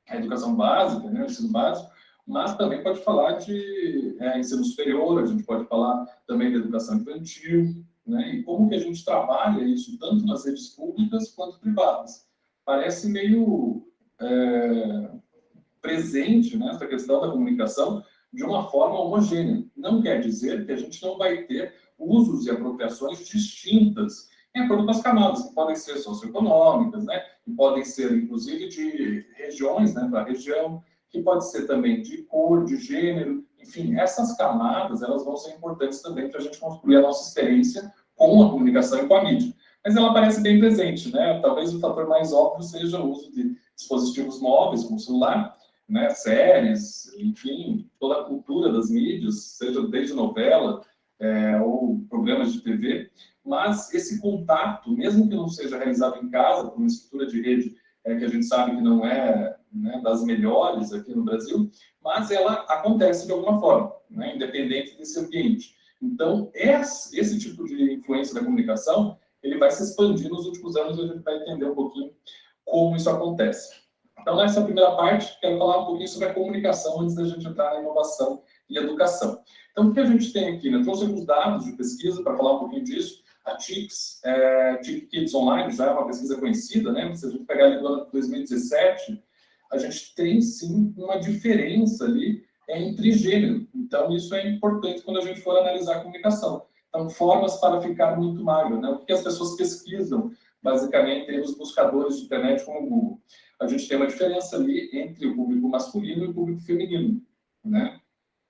a educação básica, né, o ensino básico, mas também pode falar de ensino superior, a gente pode falar também de educação infantil, né, e como que a gente trabalha isso, tanto nas redes públicas quanto privadas. Parece meio presente, né, essa questão da comunicação de uma forma homogênea. Não quer dizer que a gente não vai ter usos e apropriações distintas, em acordo com as camadas, que podem ser socioeconômicas, né? Que podem ser, inclusive, de regiões, né? Da região, que pode ser também de cor, de gênero, enfim, essas camadas, elas vão ser importantes também para a gente construir a nossa experiência com a comunicação e com a mídia. Mas ela aparece bem presente, né? Talvez o fator mais óbvio seja o uso de dispositivos móveis, como celular, né? Séries, enfim, toda a cultura das mídias, seja desde novela ou programas de TV, mas esse contato, mesmo que não seja realizado em casa, por uma estrutura de rede que a gente sabe que não é, né, das melhores aqui no Brasil, mas ela acontece de alguma forma, né, independente desse ambiente. Então, esse tipo de influência da comunicação, ele vai se expandir nos últimos anos e a gente vai entender um pouquinho como isso acontece. Então, nessa primeira parte, quero falar um pouquinho sobre a comunicação antes da gente entrar na inovação e educação. Então, o que a gente tem aqui? Né? Trouxe alguns dados de pesquisa para falar um pouquinho disso. A TICS, TIC Kids Online, já é uma pesquisa conhecida, né? Se a gente pegar ali do ano de 2017, a gente tem, sim, uma diferença ali entre gênero. Então, isso é importante quando a gente for analisar a comunicação. Então, formas para ficar muito magro, né? O que as pessoas pesquisam, basicamente, nos buscadores de internet como o Google. A gente tem uma diferença ali entre o público masculino e o público feminino, né?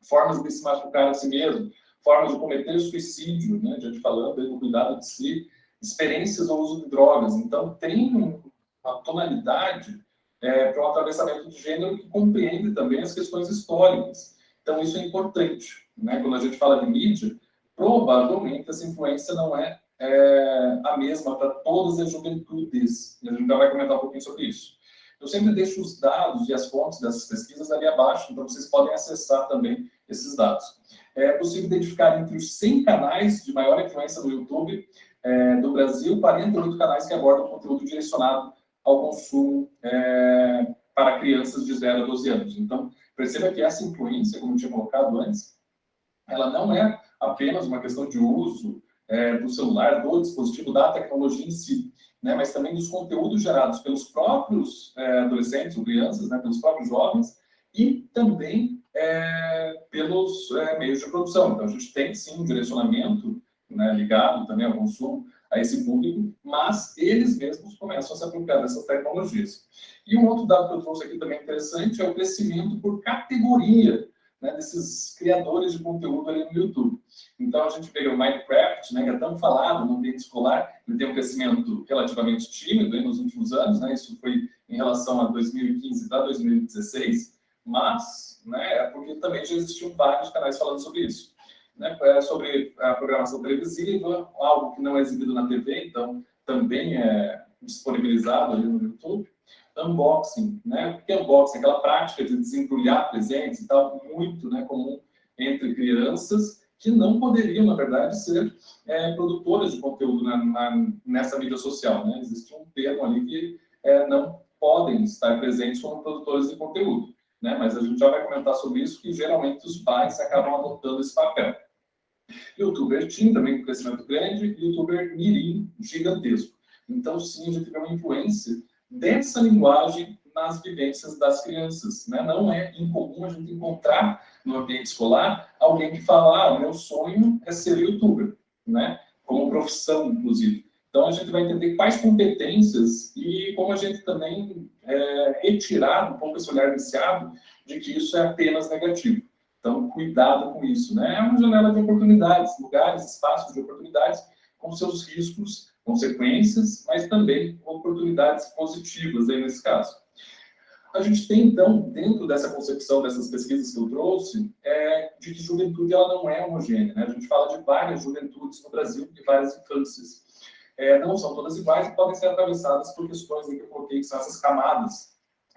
Formas de se machucar a si mesmo, formas de cometer suicídio, né? A gente falando do cuidado de si, experiências ao uso de drogas. Então, tem uma tonalidade para um atravessamento de gênero que compreende também as questões históricas. Então, isso é importante, né? Quando a gente fala de mídia, provavelmente essa influência não é a mesma para todas as juventudes. E a gente já vai comentar um pouquinho sobre isso. Eu sempre deixo os dados e as fontes dessas pesquisas ali abaixo, então vocês podem acessar também esses dados. É possível identificar entre os 100 canais de maior influência do YouTube do Brasil, 48 canais que abordam conteúdo direcionado ao consumo para crianças de 0 a 12 anos. Então, perceba que essa influência, como eu tinha colocado antes, ela não é apenas uma questão de uso do celular, do dispositivo, da tecnologia em si, né, mas também dos conteúdos gerados pelos próprios adolescentes ou crianças, né, pelos próprios jovens, e também pelos meios de produção. Então, a gente tem, sim, um direcionamento, né, ligado também ao consumo, a esse público, mas eles mesmos começam a se apropriar dessas tecnologias. E um outro dado que eu trouxe aqui também interessante é o crescimento por categoria, né, desses criadores de conteúdo ali no YouTube. Então, a gente pega o Minecraft, né, que é tão falado no ambiente escolar, ele tem um crescimento relativamente tímido aí nos últimos anos, né, isso foi em relação a 2015 para 2016, mas, né, porque também já existiam vários canais falando sobre isso. Né, sobre a programação televisiva, algo que não é exibido na TV, então também é disponibilizado ali no YouTube. Unboxing, né? Porque unboxing, aquela prática de desembrulhar presentes e tal, muito, né, comum entre crianças que não poderiam, na verdade, ser produtoras de conteúdo nessa mídia social, né? Existe um termo ali que não podem estar presentes como produtores de conteúdo, né? Mas a gente já vai comentar sobre isso, que geralmente os pais acabam adotando esse papel. YouTuber Teen, também com crescimento grande, e YouTuber Mirim, gigantesco. Então, sim, a gente vê uma influência dessa linguagem nas vivências das crianças, né? Não é incomum a gente encontrar no ambiente escolar alguém que fala, o meu sonho é ser youtuber, né? Como profissão, inclusive. Então, a gente vai entender quais competências e como a gente também retirar um pouco esse olhar viciado de que isso é apenas negativo. Então, cuidado com isso, né? É uma janela de oportunidades, lugares, espaços de oportunidades, com seus riscos, consequências, mas também oportunidades positivas aí nesse caso. A gente tem, então, dentro dessa concepção dessas pesquisas que eu trouxe, de que juventude ela não é homogênea, né? A gente fala de várias juventudes no Brasil, de várias infâncias. Não são todas iguais e podem ser atravessadas por questões que eu coloquei, que são essas camadas,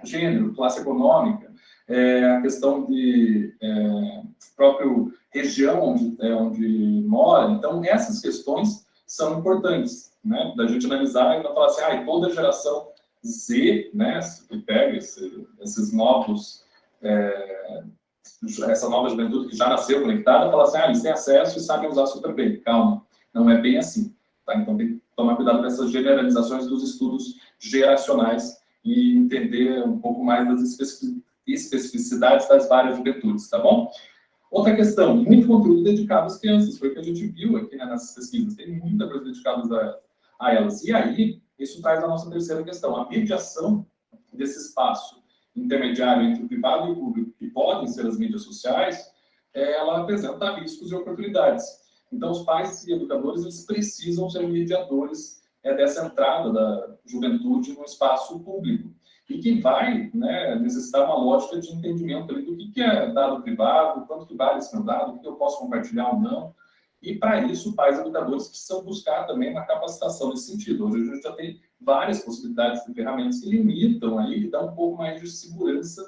gênero, classe econômica, a questão de própria região onde mora. Então, essas questões são importantes, né, da gente analisar e não falar assim, toda a geração Z, né, que pega esses novos, essa nova juventude que já nasceu conectada, fala assim, eles têm acesso e sabem usar super bem. Calma, não é bem assim. Tá? Então, tem que tomar cuidado com essas generalizações dos estudos geracionais e entender um pouco mais das especificidades das várias juventudes, tá bom? Outra questão, muito conteúdo dedicado às crianças, foi o que a gente viu aqui, né, nessas pesquisas, tem muita coisa dedicada a elas. E aí, isso traz a nossa terceira questão, a mediação desse espaço intermediário entre o privado e o público, que podem ser as mídias sociais, ela apresenta riscos e oportunidades. Então, os pais e educadores, eles precisam ser mediadores dessa entrada da juventude no espaço público, e que vai, né, necessitar uma lógica de entendimento ali do que é dado privado, quanto que vale esse meu dado, o que eu posso compartilhar ou não. E, para isso, pais e educadores precisam buscar também uma capacitação nesse sentido. Hoje a gente já tem várias possibilidades de ferramentas que limitam aí e dão um pouco mais de segurança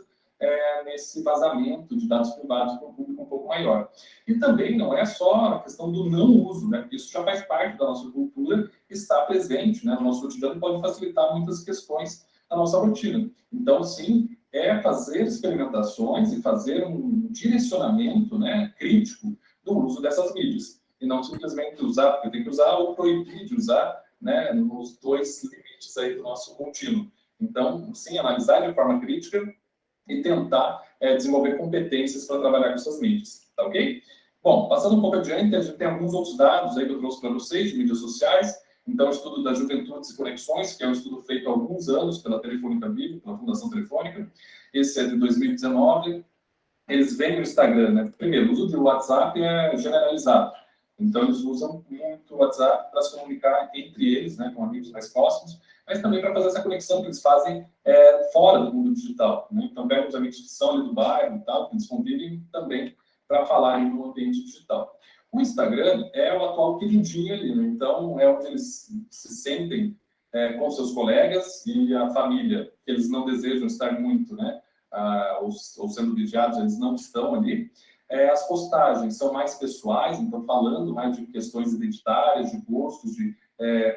nesse vazamento de dados privados para um público um pouco maior. E também não é só a questão do não uso, né? Porque isso já faz parte da nossa cultura, está presente, né, no nosso cotidiano, e pode facilitar muitas questões da nossa rotina. Então, sim, fazer experimentações e fazer um direcionamento, né, crítico do uso dessas mídias. E não simplesmente usar, porque tem que usar ou proibir de usar, né, nos dois limites aí do nosso contínuo. Então, sim, analisar de forma crítica e tentar desenvolver competências para trabalhar com essas mídias, tá ok? Bom, passando um pouco adiante, a gente tem alguns outros dados aí que eu trouxe para vocês, de mídias sociais. Então, o estudo das Juventudes e Conexões, que é um estudo feito há alguns anos pela Telefônica Vivo, pela Fundação Telefônica, esse é de 2019, eles veem o Instagram, né? Primeiro, o uso do WhatsApp é generalizado. Então, eles usam muito o WhatsApp para se comunicar entre eles, né, com amigos mais próximos, mas também para fazer essa conexão que eles fazem fora do mundo digital, né? Então, pegam os amigos que são ali do bairro e tal, que eles convivem também para falar no ambiente digital. O Instagram é o atual queridinho ali, né? Então, é onde eles se sentem com seus colegas e a família, que eles não desejam estar muito, né? Ou sendo vigiados, eles não estão ali. As postagens são mais pessoais, então falando mais de questões identitárias, de gostos, de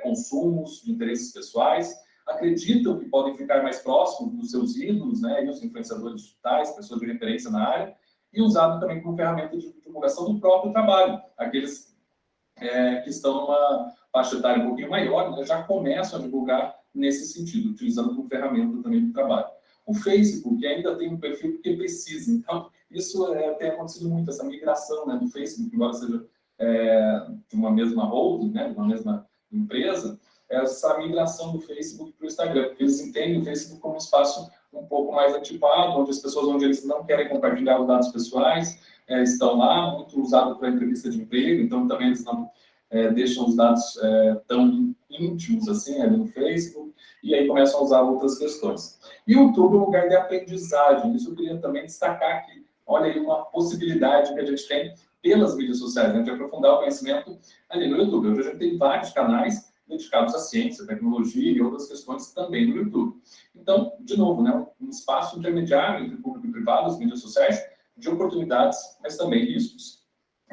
consumos, de interesses pessoais. Acreditam que podem ficar mais próximos dos seus ídolos, né, e os influenciadores digitais, pessoas de referência na área, e usado também como ferramenta de divulgação do próprio trabalho. Aqueles que estão numa faixa etária um pouquinho maior, né, já começam a divulgar nesse sentido, utilizando como ferramenta também do trabalho. O Facebook ainda tem um perfil porque precisa, então isso tem acontecido muito, essa migração, né, do Facebook, embora seja de uma mesma holding, né, de uma mesma empresa, essa migração do Facebook para o Instagram, porque eles entendem o Facebook como um espaço um pouco mais ativado, onde as pessoas, onde eles não querem compartilhar os dados pessoais, estão lá, muito usado para entrevista de emprego, então também eles não deixam os dados tão íntimos assim ali no Facebook, e aí começam a usar outras questões. E o YouTube é um lugar de aprendizagem, isso eu queria também destacar aqui. Olha aí uma possibilidade que a gente tem pelas mídias sociais, né, de aprofundar o conhecimento ali no YouTube. Hoje a gente tem vários canais dedicados à ciência, tecnologia e outras questões também no YouTube. Então, de novo, né, um espaço intermediário entre público e privado, as mídias sociais, de oportunidades, mas também riscos.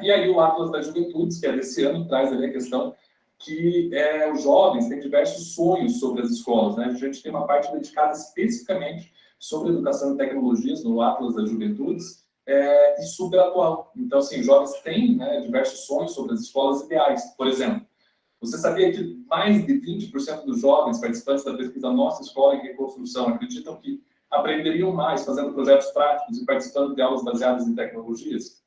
E aí o Atlas das Juventudes, que é desse ano, traz ali a questão que os jovens têm diversos sonhos sobre as escolas, né? A gente tem uma parte dedicada especificamente sobre educação e tecnologias no Atlas das Juventudes, e super atual. Então, assim, os jovens têm, né, diversos sonhos sobre as escolas ideais. Por exemplo, você sabia que mais de 20% dos jovens participantes da pesquisa Nossa Escola em Reconstrução acreditam que aprenderiam mais fazendo projetos práticos e participando de aulas baseadas em tecnologias?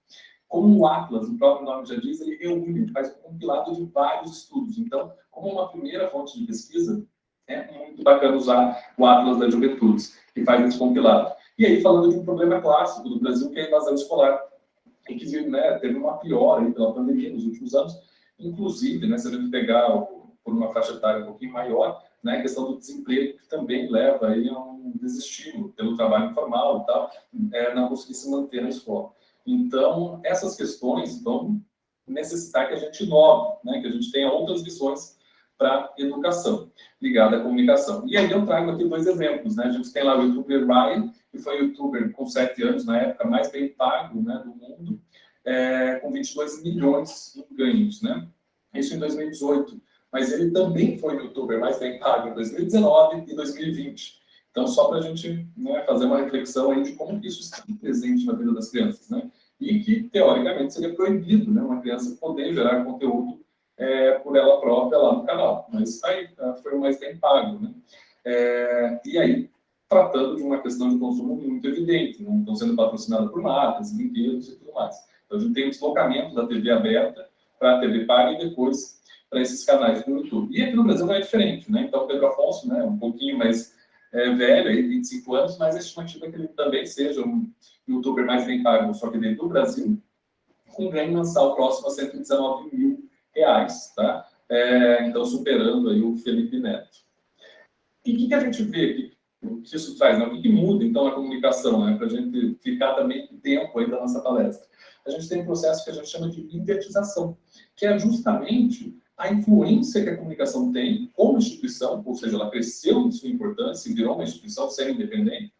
Como o Atlas, o próprio nome já diz, ele reúne, faz um compilado de vários estudos. Então, como uma primeira fonte de pesquisa, é muito bacana usar o Atlas das Juventudes, que faz esse compilado. E aí, falando de um problema clássico do Brasil, que é a evasão escolar, e que, né, teve uma piora aí pela pandemia nos últimos anos, inclusive, né, se a gente pegar por uma faixa etária um pouquinho maior, né, a questão do desemprego, que também leva aí a um desestímulo pelo trabalho informal e tal, não conseguir se manter na escola. Então, essas questões vão necessitar que a gente inove, né, que a gente tenha outras visões para a educação, ligada à comunicação. E aí eu trago aqui dois exemplos, né? A gente tem lá o youtuber Ryan, que foi youtuber com 7 anos na época, mais bem pago, né, do mundo, com 22 milhões em ganhos, né? Isso em 2018. Mas ele também foi youtuber mais bem pago em 2019 e 2020. Então, só para a gente, né, fazer uma reflexão aí de como isso está presente na vida das crianças, né? E que, teoricamente, seria proibido, né, uma criança poder gerar conteúdo por ela própria lá no canal. Mas aí foi o mais bem pago, né? E aí, tratando de uma questão de consumo muito evidente, né? Estão sendo patrocinadas por marcas, brinquedos e tudo mais. Então, a gente tem o deslocamento da TV aberta para a TV paga e depois para esses canais do YouTube. E aqui no Brasil não é diferente, né? Então, o Pedro Afonso, né, um pouquinho mais velho, aí, 25 anos, mas a estimativa é que ele também seja um youtuber mais bem pago, só que dentro do Brasil, com ganho mensal próximo a R$119 mil, tá? Então, superando aí o Felipe Neto. E o que a gente vê aqui? O que isso traz, né? O que muda, então, na comunicação, né? Para a gente ficar também com tempo aí da nossa palestra. A gente tem um processo que a gente chama de mediatização, que é justamente a influência que a comunicação tem como instituição, ou seja, ela cresceu em sua importância e virou uma instituição semi-independente,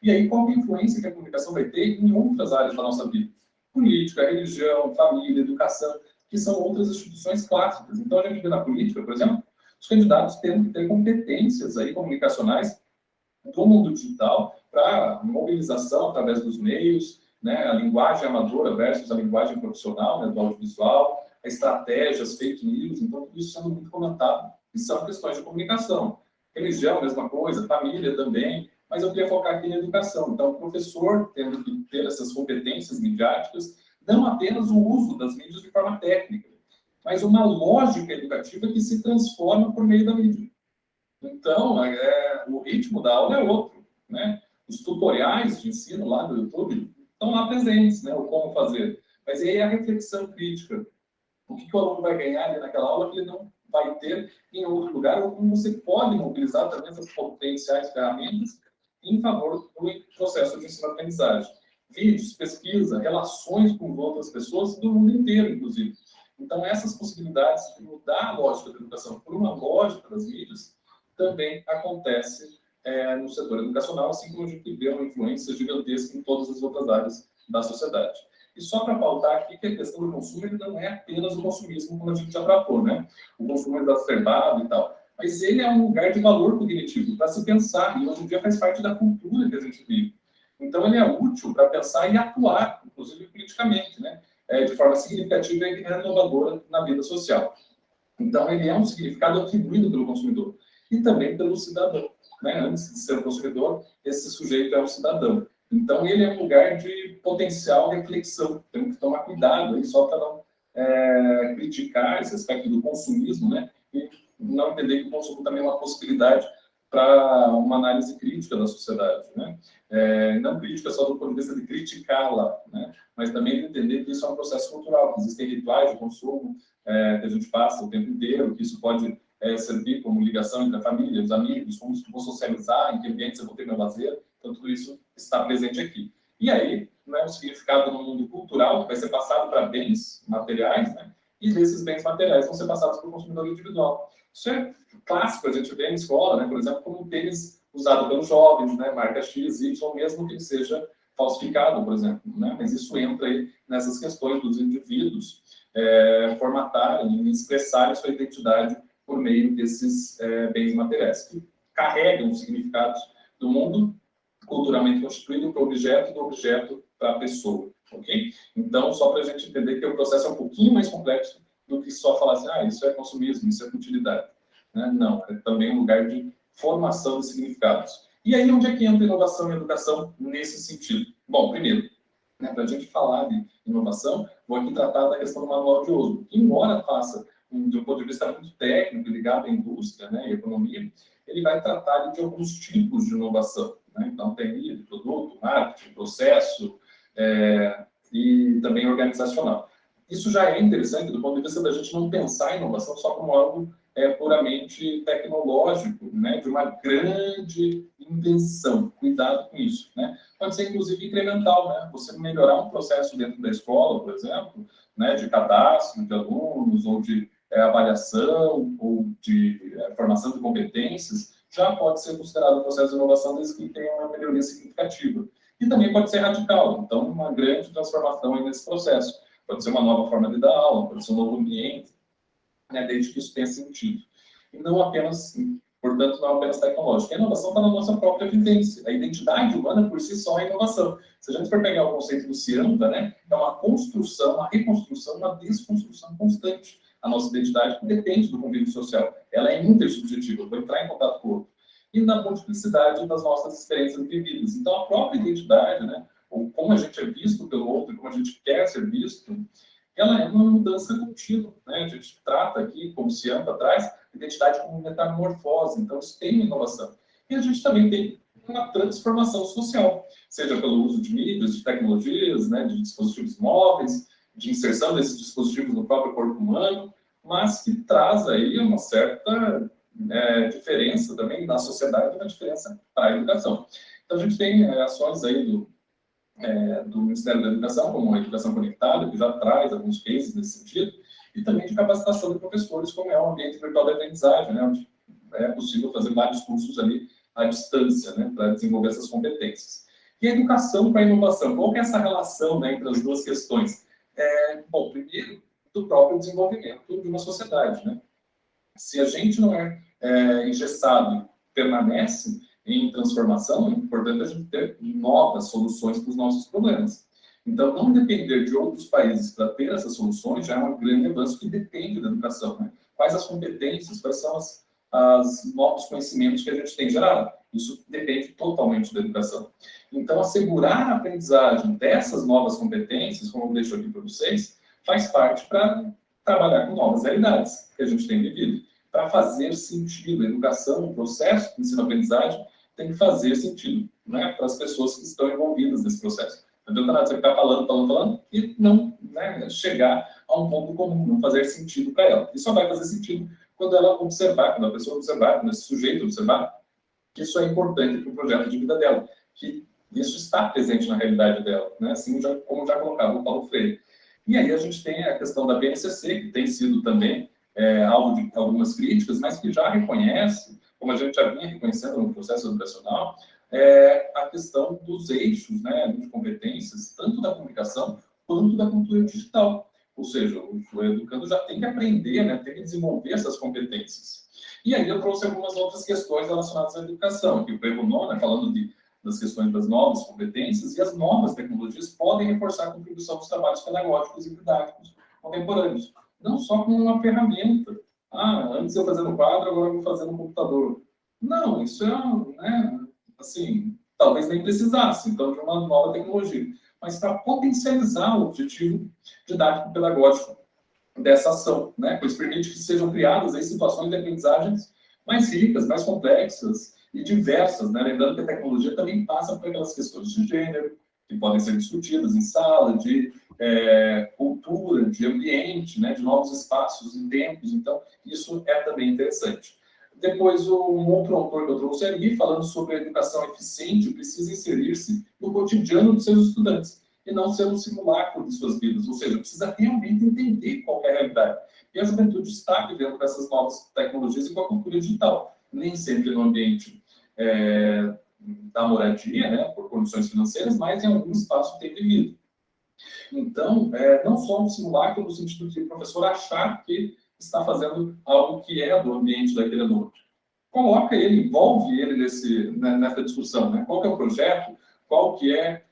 e aí qual é a influência que a comunicação vai ter em outras áreas da nossa vida? Política, religião, família, educação, que são outras instituições clássicas. Então, a gente vê na política, por exemplo, os candidatos têm que ter competências aí comunicacionais do mundo digital para mobilização através dos meios, né, a linguagem amadora versus a linguagem profissional, né, do audiovisual, estratégias, fake news, então tudo isso sendo muito comentado, e são questões de comunicação. Religião, mesma coisa, família também, mas eu queria focar aqui na educação. Então, o professor tendo que ter essas competências midiáticas, não apenas o uso das mídias de forma técnica, mas uma lógica educativa que se transforma por meio da mídia. Então, o ritmo da aula é outro, né? Os tutoriais de ensino lá no YouTube estão lá presentes, né? O como fazer. Mas aí é a reflexão crítica. O que o aluno vai ganhar ali naquela aula que ele não vai ter em outro lugar, ou como você pode mobilizar através das potenciais ferramentas em favor do processo de ensino-aprendizagem. Vídeos, pesquisa, relações com outras pessoas do mundo inteiro, inclusive. Então, essas possibilidades de mudar a lógica da educação por uma lógica das mídias também acontece no setor educacional, assim como a gente vê uma influência gigantesca em todas as outras áreas da sociedade. E só para pautar aqui que a questão do consumo ele não é apenas o consumismo, como a gente já tratou, né? O consumo exacerbado e tal. Mas ele é um lugar de valor cognitivo para se pensar, e hoje em dia faz parte da cultura que a gente vive. Então, ele é útil para pensar e atuar, inclusive politicamente, né? De forma significativa e renovadora na vida social. Então, ele é um significado atribuído pelo consumidor e também pelo cidadão, né? Antes de ser um consumidor, esse sujeito é um cidadão. Então, ele é um lugar de potencial reflexão. Temos que tomar cuidado aí, só para não criticar esse aspecto do consumismo, né? E não entender que o consumo também é uma possibilidade para uma análise crítica da sociedade, né? Não crítica só do ponto de vista de criticá-la, né? Mas também de entender que isso é um processo cultural, que existem rituais de consumo que a gente passa o tempo inteiro, que isso pode servir como ligação entre a família, os amigos, como vou socializar, em que ambiente eu vou ter meu lazer. Então, tudo isso está presente aqui. E aí, né, o significado no mundo cultural que vai ser passado para bens materiais, né? E desses bens materiais vão ser passados para o consumidor individual. Isso é clássico, a gente vê em escola, né? Por exemplo, como um tênis usado pelos jovens, né? Marca X, Y, mesmo que ele seja falsificado, por exemplo, né? Mas isso entra aí nessas questões dos indivíduos formatarem e expressarem sua identidade por meio desses bens materiais, que carregam os significados do mundo culturalmente constituído para o objeto e do objeto para a pessoa, ok? Então, só para a gente entender que o processo é um pouquinho mais complexo do que só falar assim, isso é consumismo, isso é futilidade. Né? Não, é também um lugar de formação de significados. E aí, onde é que entra inovação e educação nesse sentido? Bom, primeiro, né, para a gente falar de inovação, vou aqui tratar da questão do manual de uso. Embora faça, de um ponto de vista muito técnico, ligado à indústria, né, e economia, ele vai tratar de alguns tipos de inovação. Né? Então, tem de produto, marketing, processo e também organizacional. Isso já é interessante do ponto de vista da gente não pensar a inovação só como algo puramente tecnológico, né? De uma grande invenção. Cuidado com isso. Né? Pode ser, inclusive, incremental. Né? Você melhorar um processo dentro da escola, por exemplo, né? De cadastro de alunos, ou de avaliação, ou de formação de competências, já pode ser considerado um processo de inovação desde que tenha uma melhoria significativa. E também pode ser radical. Então, uma grande transformação aí nesse processo. Pode ser uma nova forma de dar aula, pode ser um novo ambiente, né, desde que isso tenha sentido. E não apenas, portanto, não apenas tecnológica. A inovação está na nossa própria vivência. A identidade humana, por si só, é inovação. Se a gente for pegar o conceito do Cianda, né, é uma construção, uma reconstrução, uma desconstrução constante. A nossa identidade depende do convívio social. Ela é intersubjetiva, eu vou entrar em contato com o outro. E na multiplicidade das nossas experiências vividas. Então, a própria identidade, né, ou como a gente é visto pelo outro, como a gente quer ser visto, ela é uma mudança contínua, né? A gente trata aqui, como se anos atrás, identidade como metamorfose, então isso tem uma inovação. E a gente também tem uma transformação social, seja pelo uso de mídias, de tecnologias, né, de dispositivos móveis, de inserção desses dispositivos no próprio corpo humano, mas que traz aí uma certa diferença também na sociedade, uma diferença para a educação. Então a gente tem ações aí do Ministério da Educação, como a Educação Conectada, que já traz alguns cases nesse sentido, e também de capacitação de professores, como é o ambiente virtual da aprendizagem, né, onde é possível fazer vários cursos ali à distância, né, para desenvolver essas competências. E a educação para a inovação, qual que é essa relação, né, entre as duas questões? Bom, primeiro, do próprio desenvolvimento de uma sociedade, né? Se a gente não é engessado, permanece em transformação, é importante a gente ter novas soluções para os nossos problemas. Então, não depender de outros países para ter essas soluções já é um grande avanço que depende da educação, né? Quais as competências, quais são os novos conhecimentos que a gente tem gerado. Isso depende totalmente da educação. Então, assegurar a aprendizagem dessas novas competências, como eu deixo aqui para vocês, faz parte para trabalhar com novas realidades que a gente tem vivido. Para fazer sentido, a educação, o processo de ensino-aprendizagem tem que fazer sentido, né, para as pessoas que estão envolvidas nesse processo. Não adianta nada você ficar falando e não, né, chegar a um ponto comum, não fazer sentido para ela. E só vai fazer sentido quando ela observar, quando a pessoa observar, quando esse sujeito observar, que isso é importante para o projeto de vida dela, que isso está presente na realidade dela, né? Assim como já colocava o Paulo Freire. E aí a gente tem a questão da BNCC, que tem sido também alvo de algumas críticas, mas que já reconhece, como a gente já vinha reconhecendo no processo educacional, a questão dos eixos, né, de competências, tanto da comunicação quanto da cultura digital. Ou seja, o educando já tem que aprender, né, tem que desenvolver essas competências. E aí eu trouxe algumas outras questões relacionadas à educação, que o Perronon, né, falando das questões das novas competências, e as novas tecnologias podem reforçar a contribuição dos trabalhos pedagógicos e didáticos contemporâneos. Não só como uma ferramenta. Antes eu fazia no quadro, agora eu vou fazer no computador. Não, isso né, assim, talvez nem precisasse, então, de uma nova tecnologia. Mas para potencializar o objetivo didático-pedagógico dessa ação, né? Pois permite que sejam criadas aí situações de aprendizagens mais ricas, mais complexas e diversas, né? Lembrando que a tecnologia também passa por aquelas questões de gênero, que podem ser discutidas em sala, de cultura, de ambiente, né? De novos espaços e tempos. Então, isso é também interessante. Depois, um outro autor que eu trouxe ali, falando sobre a educação eficiente, precisa inserir-se no cotidiano dos seus estudantes e não ser um simulacro de suas vidas, ou seja, precisa realmente entender qual é a realidade. E a juventude está vivendo com essas novas tecnologias e com a cultura digital, nem sempre no ambiente da moradia, né, por condições financeiras, mas em algum espaço tem vivido. Então, não só um simulacro no sentido de o professor achar que está fazendo algo que é do ambiente daquele aluno. Coloca ele, envolve ele nessa discussão, né? Qual que é o projeto, qual que é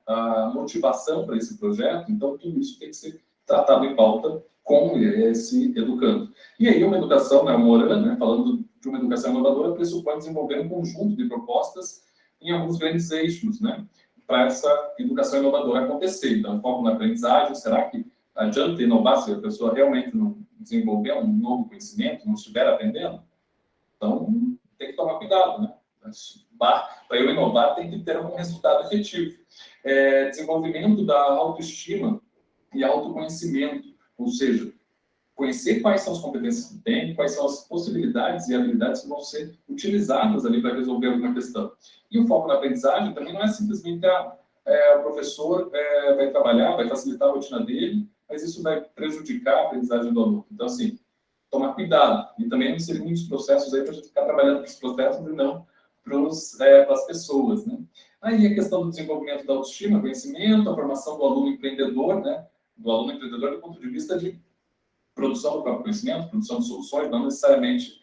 a motivação para esse projeto. Então, tudo isso tem que ser tratado em pauta com esse educando. E aí, uma educação, né, o Moran, né, falando de uma educação inovadora, pressupõe desenvolver um conjunto de propostas em alguns grandes eixos, né, para essa educação inovadora acontecer. Então, foco na aprendizagem, será que adianta inovar se a pessoa realmente não desenvolver um novo conhecimento, não estiver aprendendo? Então, tem que tomar cuidado, né? Para eu inovar, tem que ter algum resultado efetivo. Desenvolvimento da autoestima e autoconhecimento, ou seja, conhecer quais são as competências que tem, quais são as possibilidades e habilidades que vão ser utilizadas ali para resolver alguma questão. E o foco na aprendizagem também não é simplesmente o professor vai trabalhar, vai facilitar a rotina dele, mas isso vai prejudicar a aprendizagem do aluno. Então, assim, tomar cuidado. E também não inserir muitos processos aí para a gente ficar trabalhando para os processos e não para as pessoas, né? Aí a questão do desenvolvimento da autoestima, conhecimento, a formação do aluno empreendedor, né? Do aluno empreendedor do ponto de vista de produção do próprio conhecimento, produção de soluções, não necessariamente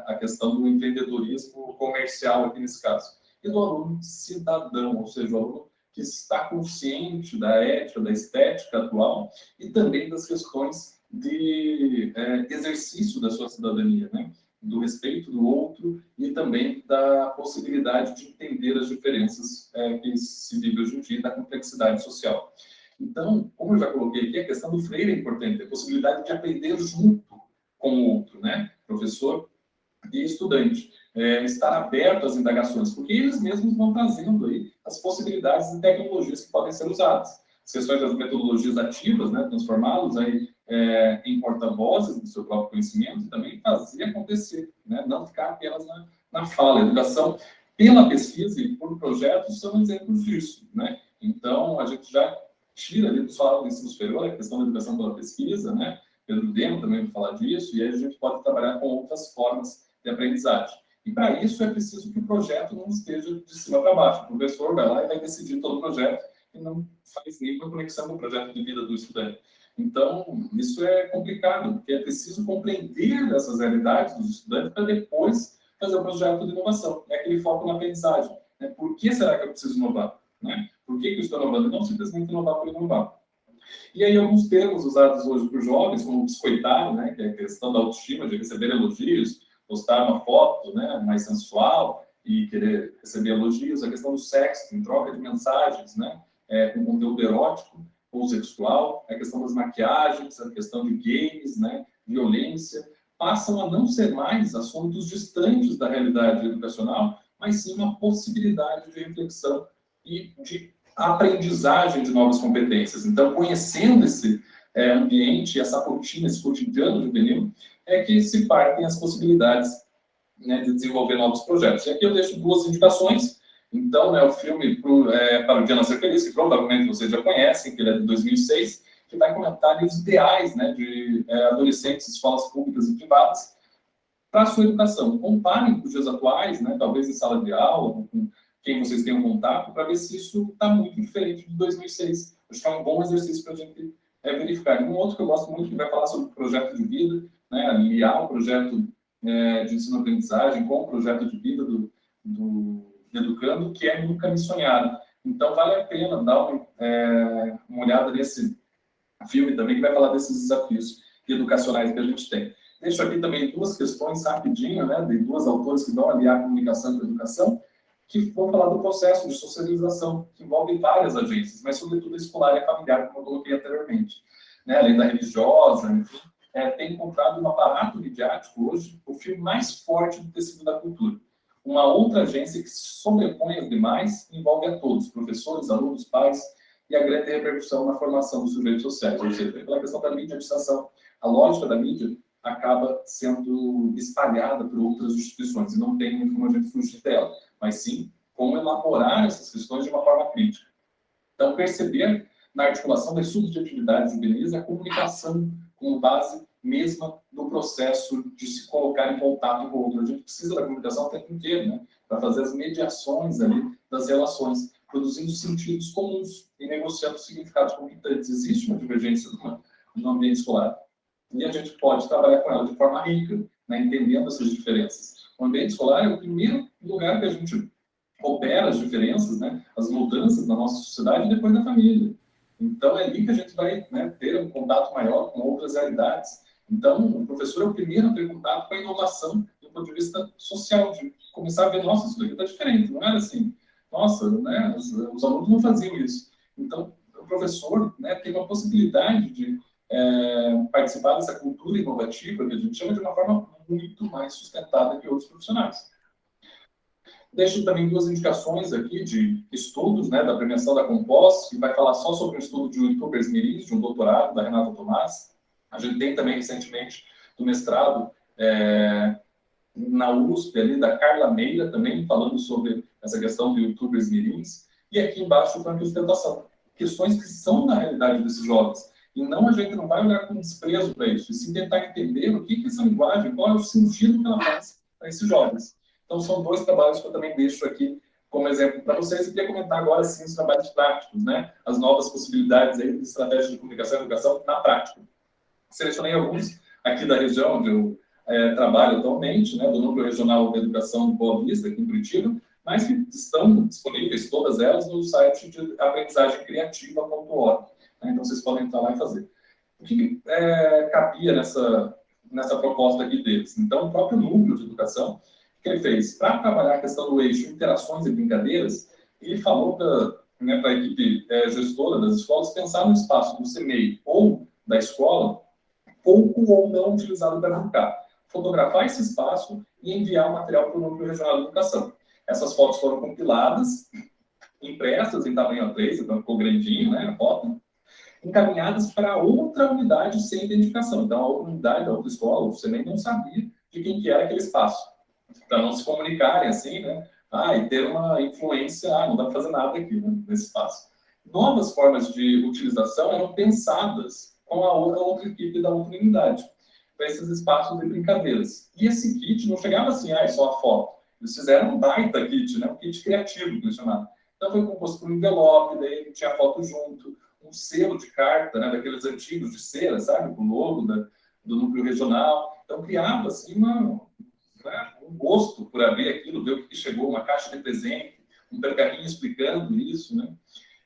a questão do empreendedorismo comercial aqui nesse caso. E do aluno cidadão, ou seja, o aluno que está consciente da ética, da estética atual e também das questões de exercício da sua cidadania, né? do respeito do outro e também da possibilidade de entender as diferenças que se vive hoje em dia, da complexidade social. Então, como eu já coloquei aqui, a questão do Freire é importante, a possibilidade de aprender junto com o outro, né? Professor e estudante. Estar aberto às indagações, porque eles mesmos vão trazendo aí as possibilidades de tecnologias que podem ser usadas. As questões das metodologias ativas, né, transformá-los aí em porta-vozes do seu próprio conhecimento e também fazer acontecer, né, não ficar apenas na fala. A educação pela pesquisa e por projetos são exemplos disso, né? Então, a gente já tira ali do solo do ensino superior a questão da educação pela pesquisa, né? Pedro Demo também vai falar disso, e aí a gente pode trabalhar com outras formas de aprendizagem. E para isso é preciso que o projeto não esteja de cima para baixo. O professor vai lá e vai decidir todo o projeto e não faz nenhuma conexão com o projeto de vida do estudante. Então, isso é complicado, porque é preciso compreender essas realidades dos estudantes para depois fazer o projeto de inovação. É aquele foco na aprendizagem. Né? Por que será que eu preciso inovar? Né? Por que eu estou inovando? Não simplesmente inovar por inovar. E aí, alguns termos usados hoje por jovens, como biscoitar, né? Que é a questão da autoestima, de receber elogios, postar uma foto, né, mais sensual e querer receber elogios, a questão do sexo, em troca de mensagens, né, com conteúdo erótico ou sexual, a questão das maquiagens, a questão de games, né, violência, passam a não ser mais assuntos distantes da realidade educacional, mas sim uma possibilidade de reflexão e de aprendizagem de novas competências. Então, conhecendo esse ambiente, essa rotina, esse cotidiano juvenil, é que se partem as possibilidades, né, de desenvolver novos projetos. E aqui eu deixo duas indicações. Então, né, o filme Para o Dia Nascer Feliz, que provavelmente vocês já conhecem, que ele é de 2006, que vai comentar os ideais, né, de adolescentes, escolas públicas e privadas para a sua educação. Comparem com os dias atuais, né, talvez em sala de aula, com quem vocês tenham contato, para ver se isso está muito diferente de 2006. Acho que é um bom exercício para a gente verificar. E um outro que eu gosto muito, que vai falar sobre o projeto de vida, né, aliar o projeto de ensino-aprendizagem com o projeto de vida do educando, que é Nunca Me Sonharam. Então, vale a pena dar uma olhada nesse filme também, que vai falar desses desafios educacionais que a gente tem. Deixo aqui também duas questões rapidinho, né, de duas autores que vão aliar a comunicação com a educação, que vão falar do processo de socialização, que envolve várias agências, mas sobretudo a escolar e a familiar, como eu coloquei anteriormente. Né, além da religiosa, enfim, tem encontrado no aparato midiático hoje o fio mais forte do tecido da cultura. Uma outra agência que se sobrepõe às demais envolve a todos, professores, alunos, pais, e a grande repercussão na formação dos sujeitos sociais. Ou seja, pela questão da mediatização, a lógica da mídia acaba sendo espalhada por outras instituições, e não tem muito como a gente fugir dela, mas sim como elaborar essas questões de uma forma crítica. Então, perceber na articulação das subjetividades juvenis a comunicação como base mesma do processo de se colocar em contato com o outro. A gente precisa da comunicação o tempo inteiro, né, para fazer as mediações ali das relações, produzindo sentidos comuns e negociando significados conflitantes. Existe uma divergência no ambiente escolar e a gente pode trabalhar com ela de forma rica, né, entendendo essas diferenças. O ambiente escolar é o primeiro lugar que a gente opera as diferenças, né, as mudanças na nossa sociedade, e depois na família. Então, é ali que a gente vai, né, ter um contato maior com outras realidades. Então, o professor é o primeiro a ter contato com a inovação do ponto de vista social, de começar a ver, nossa, isso daqui está diferente, não era assim. Nossa, né, os alunos não faziam isso. Então, o professor, né, tem uma possibilidade de participar dessa cultura inovativa, que a gente chama, de uma forma muito mais sustentada que outros profissionais. Deixo também duas indicações aqui de estudos, né, da premiação da Compós, que vai falar só sobre o estudo de youtubers mirins, de um doutorado, da Renata Tomás. A gente tem também, recentemente, do mestrado na USP, ali, da Carla Meira, também falando sobre essa questão de youtubers mirins. E aqui embaixo, o plano de sustentação. Questões que são da realidade desses jovens. E não, a gente não vai olhar com desprezo para isso, e sim tentar entender o que é essa linguagem, qual é o sentido que ela faz para esses jovens. Então, são dois trabalhos que eu também deixo aqui como exemplo para vocês. E queria comentar agora, sim, os trabalhos práticos, né? As novas possibilidades aí de estratégia de comunicação e educação na prática. Selecionei alguns aqui da região onde eu trabalho atualmente, né? Do Núcleo Regional de Educação de Boa Vista, aqui em Curitiba, mas que estão disponíveis, todas elas, no site de aprendizagemcriativa.org. Né? Então, vocês podem entrar lá e fazer. O que cabia nessa nessa proposta aqui deles. Então, o próprio núcleo de educação, que ele fez para trabalhar a questão do eixo interações e brincadeiras, ele falou para a equipe gestora das escolas pensar no espaço do CMEI ou da escola, pouco ou não utilizado para brincar. Fotografar esse espaço e enviar o material para o Núcleo Regional de Educação. Essas fotos foram compiladas, impressas em tamanho A3, então ficou grandinho, né, a foto, encaminhadas para outra unidade sem identificação. Então, a outra unidade da outra escola, o CMEI não sabia de quem que era aquele espaço. Para não se comunicarem assim, né, e ter uma influência, não dá para fazer nada aqui, né, nesse espaço. Novas formas de utilização eram pensadas com a outra equipe da outra unidade, para esses espaços de brincadeiras. E esse kit não chegava assim, só a foto. Eles fizeram um baita kit, né, um kit criativo, que eles chamaram. Então, foi composto por um envelope, daí tinha a foto junto, um selo de carta, né, daqueles antigos de cera, sabe, com o logo do núcleo regional. Então, criava assim, um gosto por abrir aquilo, ver o que chegou, uma caixa de presente, um pergaminho explicando isso, né?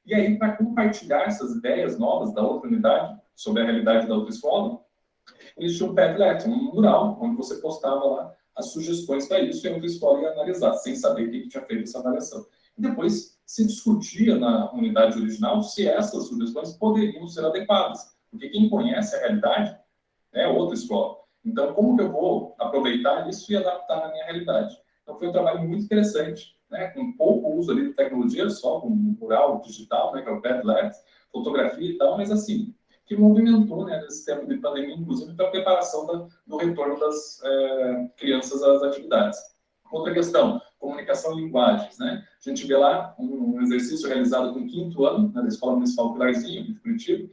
E aí, para compartilhar essas ideias novas da outra unidade, sobre a realidade da outra escola, eles tinham um Padlet, um mural, onde você postava lá as sugestões para isso, e a outra escola ia analisar, sem saber quem tinha feito essa avaliação. E depois se discutia na unidade original se essas sugestões poderiam ser adequadas, porque quem conhece a realidade é outra escola. Então, como que eu vou aproveitar isso e adaptar na minha realidade? Então, foi um trabalho muito interessante, né, com pouco uso ali de tecnologia, só com mural digital, né, que é o Padlet, fotografia e tal, mas assim, que movimentou, né, nesse tempo de pandemia, inclusive, para a preparação do retorno das crianças às atividades. Outra questão, comunicação e linguagens, né? A gente vê lá um exercício realizado com o 5º ano, né, da Escola Municipal Pilarzinho, de Curitiba,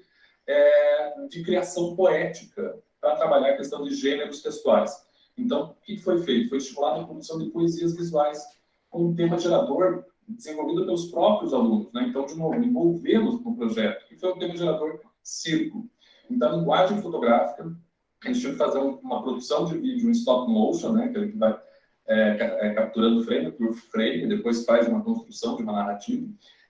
de criação poética, para trabalhar a questão de gêneros textuais. Então, o que foi feito? Foi estimulada a produção de poesias visuais com um tema gerador desenvolvido pelos próprios alunos, né? Então, de novo, envolvê-los no projeto, que foi o tema gerador circo. Então, a linguagem fotográfica, eles tinham que fazer uma produção de vídeo em stop motion, né, que ele vai capturando frame por frame, e depois faz uma construção de uma narrativa.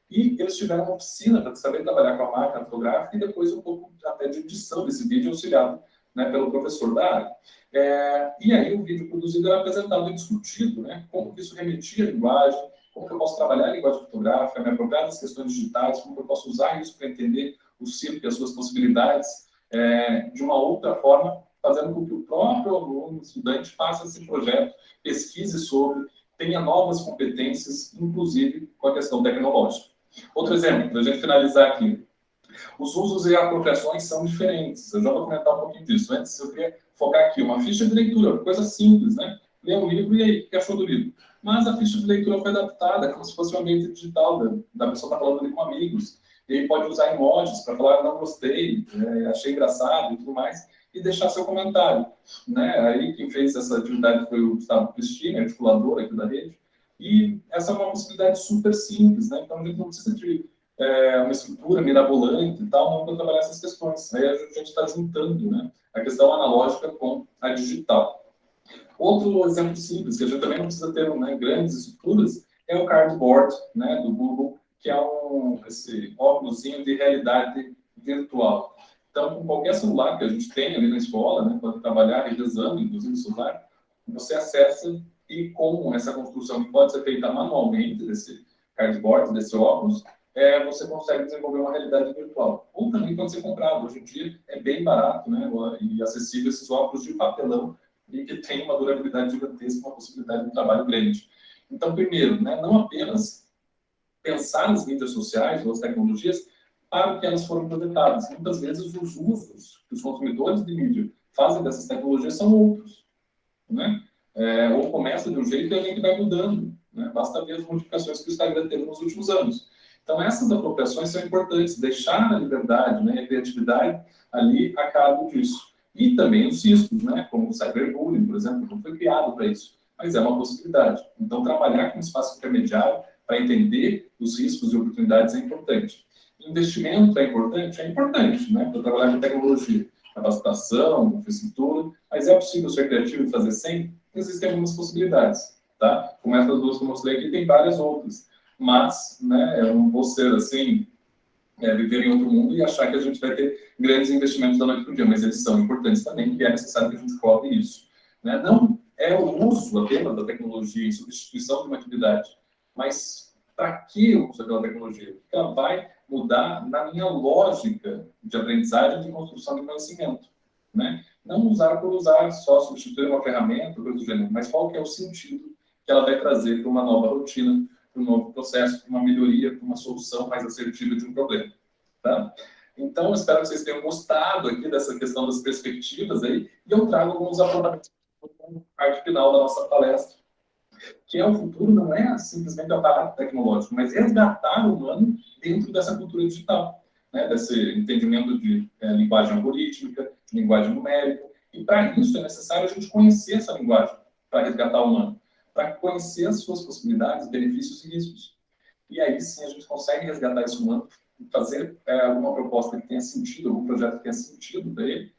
E eles tiveram uma oficina para saber trabalhar com a máquina fotográfica e depois um pouco até de edição desse vídeo auxiliado, né, pelo professor da área. E aí o vídeo produzido era apresentado e discutido, né, como que isso remetia à linguagem, como que eu posso trabalhar a linguagem fotográfica, me apropriar das questões digitais, como que eu posso usar isso para entender o circo e as suas possibilidades de uma outra forma, fazendo com que o próprio aluno, o estudante, faça esse projeto, pesquise sobre, tenha novas competências, inclusive com a questão tecnológica. Outro exemplo, para a gente finalizar aqui. Os usos e apropriações são diferentes. Eu já vou comentar um pouquinho disso. Antes, eu queria focar aqui uma ficha de leitura, coisa simples, né? Ler um livro e aí, o que achou do livro? Mas a ficha de leitura foi adaptada, como se fosse um ambiente digital, da pessoa estar falando ali com amigos. E aí pode usar emojis para falar, não gostei, achei engraçado e tudo mais, e deixar seu comentário, né? Aí quem fez essa atividade foi o Gustavo Cristina, articulador aqui da rede, e essa é uma possibilidade super simples, né? Então a gente não precisa de uma estrutura mirabolante e tal, não para trabalhar essas questões. Aí a gente está juntando, né, a questão analógica com a digital. Outro exemplo simples, que a gente também não precisa ter, né, grandes estruturas, é o Cardboard, né, do Google, que é esse óculosinho de realidade virtual. Então, com qualquer celular que a gente tem ali na escola, né, pode trabalhar revisando, inclusive o celular, você acessa e com essa construção que pode ser feita manualmente, desse cardboard, desse óculos, você consegue desenvolver uma realidade virtual. Ou também pode ser comprado. Hoje em dia é bem barato, né, e acessível esses óculos de papelão e que tem uma durabilidade gigantesca, uma possibilidade de trabalho grande. Então, primeiro, né, não apenas pensar nas mídias sociais ou as tecnologias para o que elas foram projetadas. Muitas vezes os usos que os consumidores de mídia fazem dessas tecnologias são outros, né? Ou começa de um jeito e a gente vai mudando, né? Basta ver as modificações que o Instagram teve nos últimos anos. Então, essas apropriações são importantes, deixar a liberdade, né, a criatividade ali a cargo disso. E também os riscos, né, como o cyberbullying, por exemplo, não foi criado para isso, mas é uma possibilidade. Então, trabalhar com espaço intermediário para entender os riscos e oportunidades é importante. Investimento é importante, né, para trabalhar com tecnologia, capacitação, infraestrutura, mas é possível ser criativo e fazer sem? Existem algumas possibilidades, tá? Como essas duas que eu mostrei aqui, tem várias outras. Mas, né, eu não vou ser, assim, viver em outro mundo e achar que a gente vai ter grandes investimentos da noite para o dia, mas eles são importantes também, e é necessário que a gente cobre isso. Né? Não é o uso apenas da tecnologia em substituição de uma atividade, mas para que eu uso aquela tecnologia? Porque ela vai mudar na minha lógica de aprendizagem e de construção de conhecimento. Né? Não usar por usar, só substituir uma ferramenta, coisa do gênero, mas qual que é o sentido que ela vai trazer para uma nova rotina, para um novo processo, para uma melhoria, para uma solução mais assertiva de um problema. Tá? Então, eu espero que vocês tenham gostado aqui dessa questão das perspectivas aí, e eu trago alguns apontamentos na parte final da nossa palestra, que é o futuro não é simplesmente o aparato tecnológico, mas resgatar o humano dentro dessa cultura digital, né? Desse entendimento de linguagem algorítmica, de linguagem numérica, e para isso é necessário a gente conhecer essa linguagem para resgatar o humano, para conhecer as suas possibilidades, benefícios e riscos. E aí sim a gente consegue resgatar esse humano, fazer alguma proposta que tenha sentido, algum projeto que tenha sentido para ele,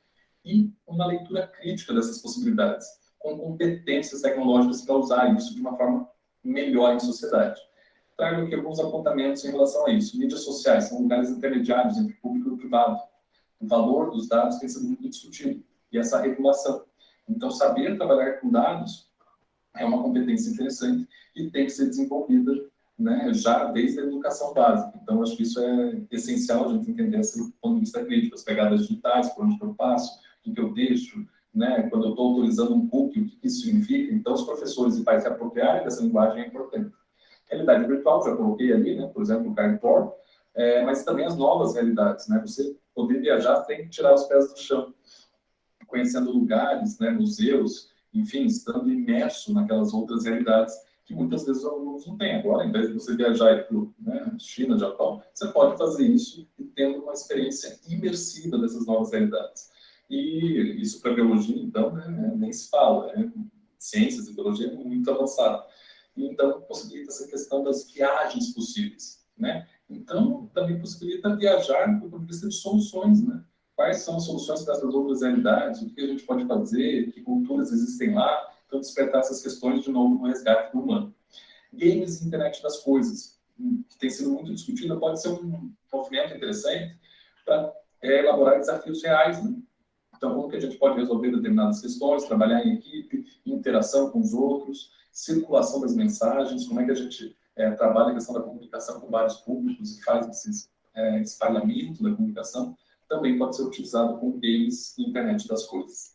e uma leitura crítica dessas possibilidades, com competências tecnológicas para usar isso de uma forma melhor em sociedade. Trago aqui alguns apontamentos em relação a isso. Mídias sociais são lugares intermediários entre público e privado. O valor dos dados tem sido muito discutido, e essa regulação. Então, saber trabalhar com dados é uma competência interessante e tem que ser desenvolvida, né, já desde a educação básica. Então, acho que isso é essencial a gente entender esse ponto de vista crítico, as pegadas digitais, por onde eu passo, o que eu deixo, né, quando eu estou autorizando um cookie, o que isso significa. Então, os professores e pais se apropriarem dessa linguagem é importante. Realidade virtual, já coloquei ali, né, por exemplo, o Cardboard, mas também as novas realidades, né, você poder viajar sem tirar os pés do chão, conhecendo lugares, né, museus, enfim, estando imerso naquelas outras realidades que muitas vezes os alunos não têm. Agora, em vez de você viajar para China, Japão, você pode fazer isso e tendo uma experiência imersiva dessas novas realidades. E isso para a biologia, então, né, nem se fala. Né? Ciências e biologia é muito avançado. E, então, possibilita essa questão das viagens possíveis. Né? Então, também possibilita viajar do ponto de vista de soluções. Né? Quais são as soluções para essas outras realidades? O que a gente pode fazer? Que culturas existem lá? Então, despertar essas questões de novo no resgate do humano. Games e internet das coisas, que tem sido muito discutida, pode ser um movimento interessante para elaborar desafios reais. Né? Então, como que a gente pode resolver determinadas questões, trabalhar em equipe, interação com os outros, circulação das mensagens, como é que a gente trabalha a questão da comunicação com vários públicos e faz esse espalhamento da comunicação, também pode ser utilizado com games e internet das coisas.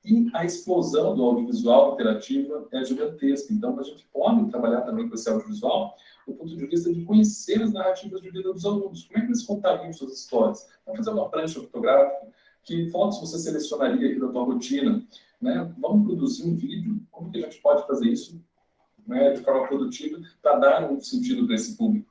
E a explosão do audiovisual interativo é gigantesca. Então, a gente pode trabalhar também com esse audiovisual do ponto de vista de conhecer as narrativas de vida dos alunos. Como é que eles contariam suas histórias? Vamos fazer uma prancha fotográfica. Que fotos você selecionaria aqui da tua rotina? Né? Vamos produzir um vídeo. Como que a gente pode fazer isso, né, de forma produtiva para dar um sentido para esse público?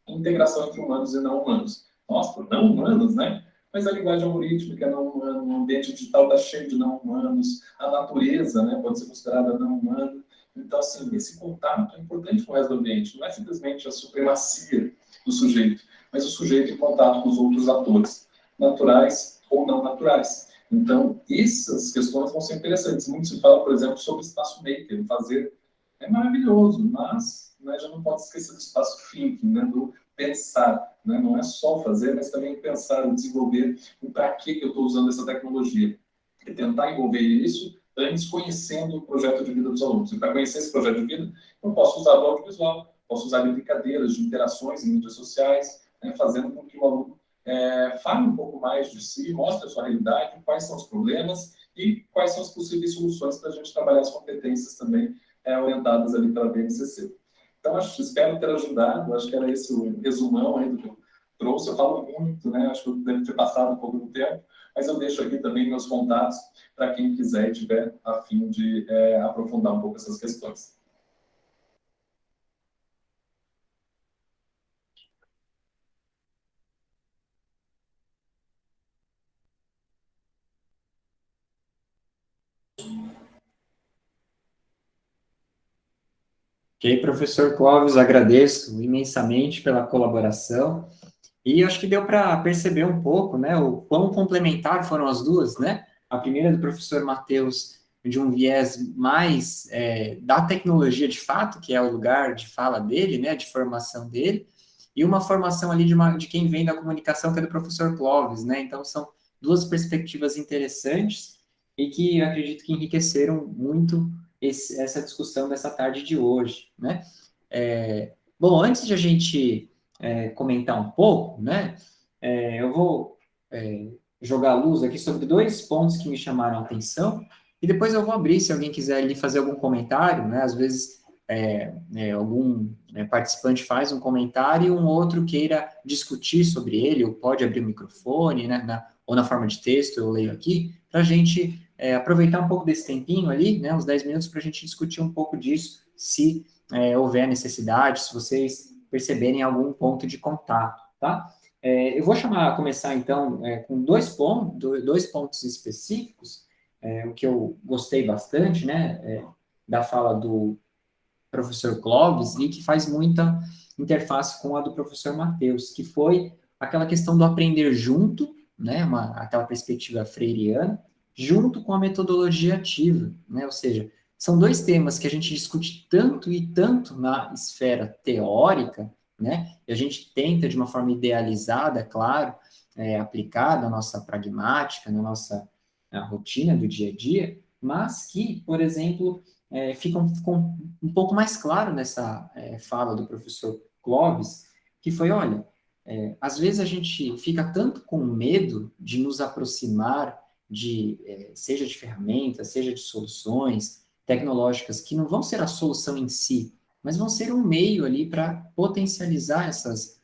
Integração entre humanos e não humanos. Nossa, não humanos, né? Mas a linguagem algorítmica é não humana, o ambiente digital está cheio de não humanos, a natureza, né, pode ser considerada não humana. Então, assim, esse contato é importante com o resto do ambiente, não é simplesmente a supremacia do sujeito, mas o sujeito em contato com os outros atores, naturais ou não naturais. Então, essas questões vão ser interessantes. Muito se fala, por exemplo, sobre espaço maker, fazer é maravilhoso, mas né, já não pode esquecer do espaço thinking, né, do pensar, né? Não é só fazer, mas também pensar, desenvolver o para que eu estou usando essa tecnologia. E tentar envolver isso antes conhecendo o projeto de vida dos alunos. E para conhecer esse projeto de vida, eu posso usar o audiovisual, posso usar de brincadeiras, de interações em mídias sociais, né, fazendo com que o aluno fale um pouco mais de si, mostre a sua realidade, quais são os problemas e quais são as possíveis soluções para a gente trabalhar as competências também orientadas ali pela BNCC. Então, espero ter ajudado, acho que era esse o resumão aí do que eu trouxe. Eu falo muito, né? Acho que eu devo ter passado um pouco do tempo, mas eu deixo aqui também meus contatos para quem quiser e tiver a fim de aprofundar um pouco essas questões. Ok, professor Clóvis, agradeço imensamente pela colaboração. E acho que deu para perceber um pouco, né, o quão complementar foram as duas, né? A primeira do professor Matheus, de um viés mais da tecnologia de fato, que é o lugar de fala dele, né, de formação dele, e uma formação ali de quem vem da comunicação, que é do professor Clóvis, né? Então, são duas perspectivas interessantes e que eu acredito que enriqueceram muito essa discussão dessa tarde de hoje, né? Bom, antes de a gente comentar um pouco, né? Eu vou jogar a luz aqui sobre dois pontos que me chamaram a atenção e depois eu vou abrir se alguém quiser ali fazer algum comentário, né? Às vezes algum participante faz um comentário e um outro queira discutir sobre ele, ou pode abrir o microfone, né? Ou na forma de texto, eu leio aqui, para a gente aproveitar um pouco desse tempinho ali, né? Uns 10 minutos para a gente discutir um pouco disso, se houver necessidade, se vocês perceberem algum ponto de contato, tá? Eu vou começar então com dois pontos específicos, o que eu gostei bastante, né, da fala do professor Clóvis e que faz muita interface com a do professor Matheus, que foi aquela questão do aprender junto, né, aquela perspectiva freiriana, junto com a metodologia ativa, né, ou seja, são dois temas que a gente discute tanto e tanto na esfera teórica, né, e a gente tenta de uma forma idealizada, claro, aplicar na nossa pragmática, na nossa rotina do dia a dia, mas que, por exemplo, ficam um pouco mais claro nessa fala do professor Clóvis, que foi, olha, às vezes a gente fica tanto com medo de nos aproximar seja de ferramentas, seja de soluções tecnológicas, que não vão ser a solução em si, mas vão ser um meio ali para potencializar essas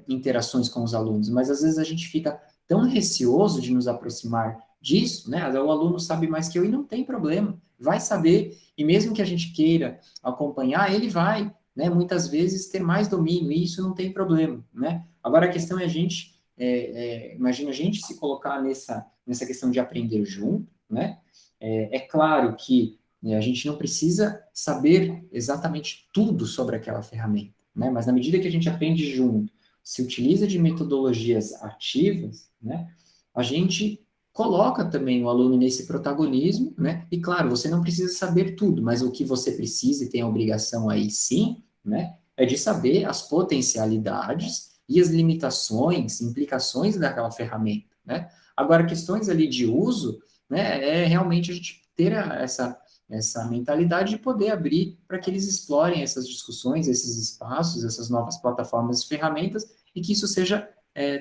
interações com os alunos. Mas às vezes a gente fica tão receoso de nos aproximar disso, né? O aluno sabe mais que eu e não tem problema, vai saber, e mesmo que a gente queira acompanhar, ele vai, né, muitas vezes ter mais domínio, e isso não tem problema, né? Agora a questão é a gente, imagina a gente se colocar nessa questão de aprender junto, né? Claro que a gente não precisa saber exatamente tudo sobre aquela ferramenta, né? Mas na medida que a gente aprende junto, se utiliza de metodologias ativas, né? A gente coloca também o aluno nesse protagonismo, né? E claro, você não precisa saber tudo, mas o que você precisa e tem a obrigação aí sim, né? É de saber as potencialidades e as limitações, implicações daquela ferramenta, né? Agora, questões ali de uso, né? Realmente a gente ter essa mentalidade de poder abrir para que eles explorem essas discussões, esses espaços, essas novas plataformas e ferramentas, e que isso seja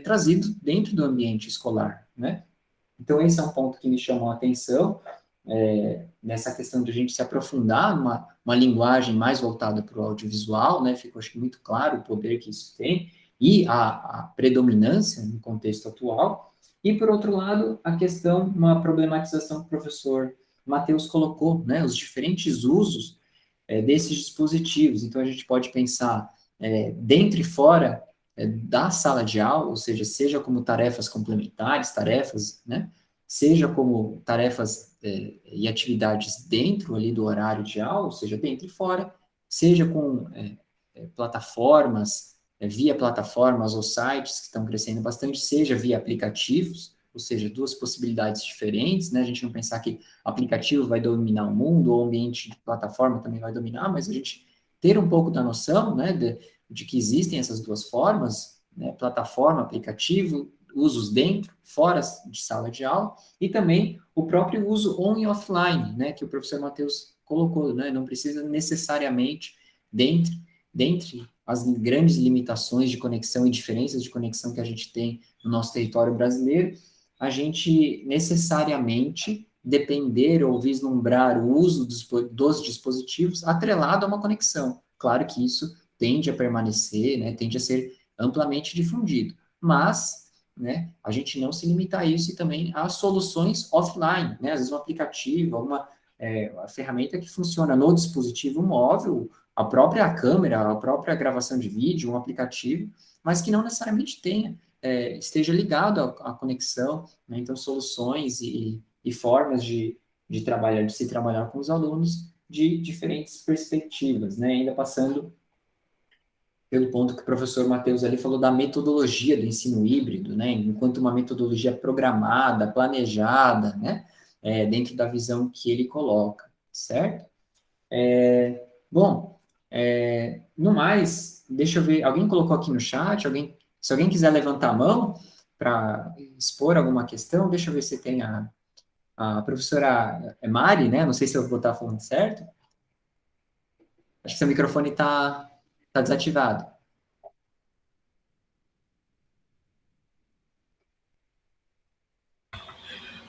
trazido dentro do ambiente escolar, né? Então, esse é um ponto que me chamou a atenção, nessa questão de a gente se aprofundar numa linguagem mais voltada para o audiovisual, né? Ficou, acho que, muito claro o poder que isso tem e a predominância no contexto atual. E, por outro lado, a questão, uma problematização que o professor Matheus colocou, né? Os diferentes usos desses dispositivos. Então, a gente pode pensar dentro e fora da sala de aula, ou seja como tarefas complementares, tarefas, né? Seja como tarefas e atividades dentro ali do horário de aula, ou seja, dentro e fora, seja com plataformas, via plataformas ou sites que estão crescendo bastante, seja via aplicativos, ou seja, duas possibilidades diferentes, né? A gente não pensar que aplicativo vai dominar o mundo, ou o ambiente de plataforma também vai dominar, mas a gente ter um pouco da noção, né, de que existem essas duas formas, né, plataforma, aplicativo, usos dentro, fora de sala de aula, e também o próprio uso on e offline, né, que o professor Matheus colocou, né, não precisa necessariamente, dentre as grandes limitações de conexão e diferenças de conexão que a gente tem no nosso território brasileiro, a gente necessariamente depender ou vislumbrar o uso dos dispositivos atrelado a uma conexão. Claro que isso tende a permanecer, né, tende a ser amplamente difundido, mas, né, a gente não se limita a isso e também a soluções offline, né, às vezes um aplicativo, a ferramenta que funciona no dispositivo móvel, a própria câmera, a própria gravação de vídeo, um aplicativo, mas que não necessariamente esteja ligado à conexão, né, então soluções e formas de se trabalhar com os alunos de diferentes perspectivas, né, ainda passando pelo ponto que o professor Matheus ali falou da metodologia do ensino híbrido, né, enquanto uma metodologia programada, planejada, né, dentro da visão que ele coloca, certo? Bom, No mais, deixa eu ver, alguém colocou aqui no chat, se alguém quiser levantar a mão para expor alguma questão, deixa eu ver se tem a professora Mari, né? Não sei se eu vou estar falando certo. Acho que seu microfone tá desativado.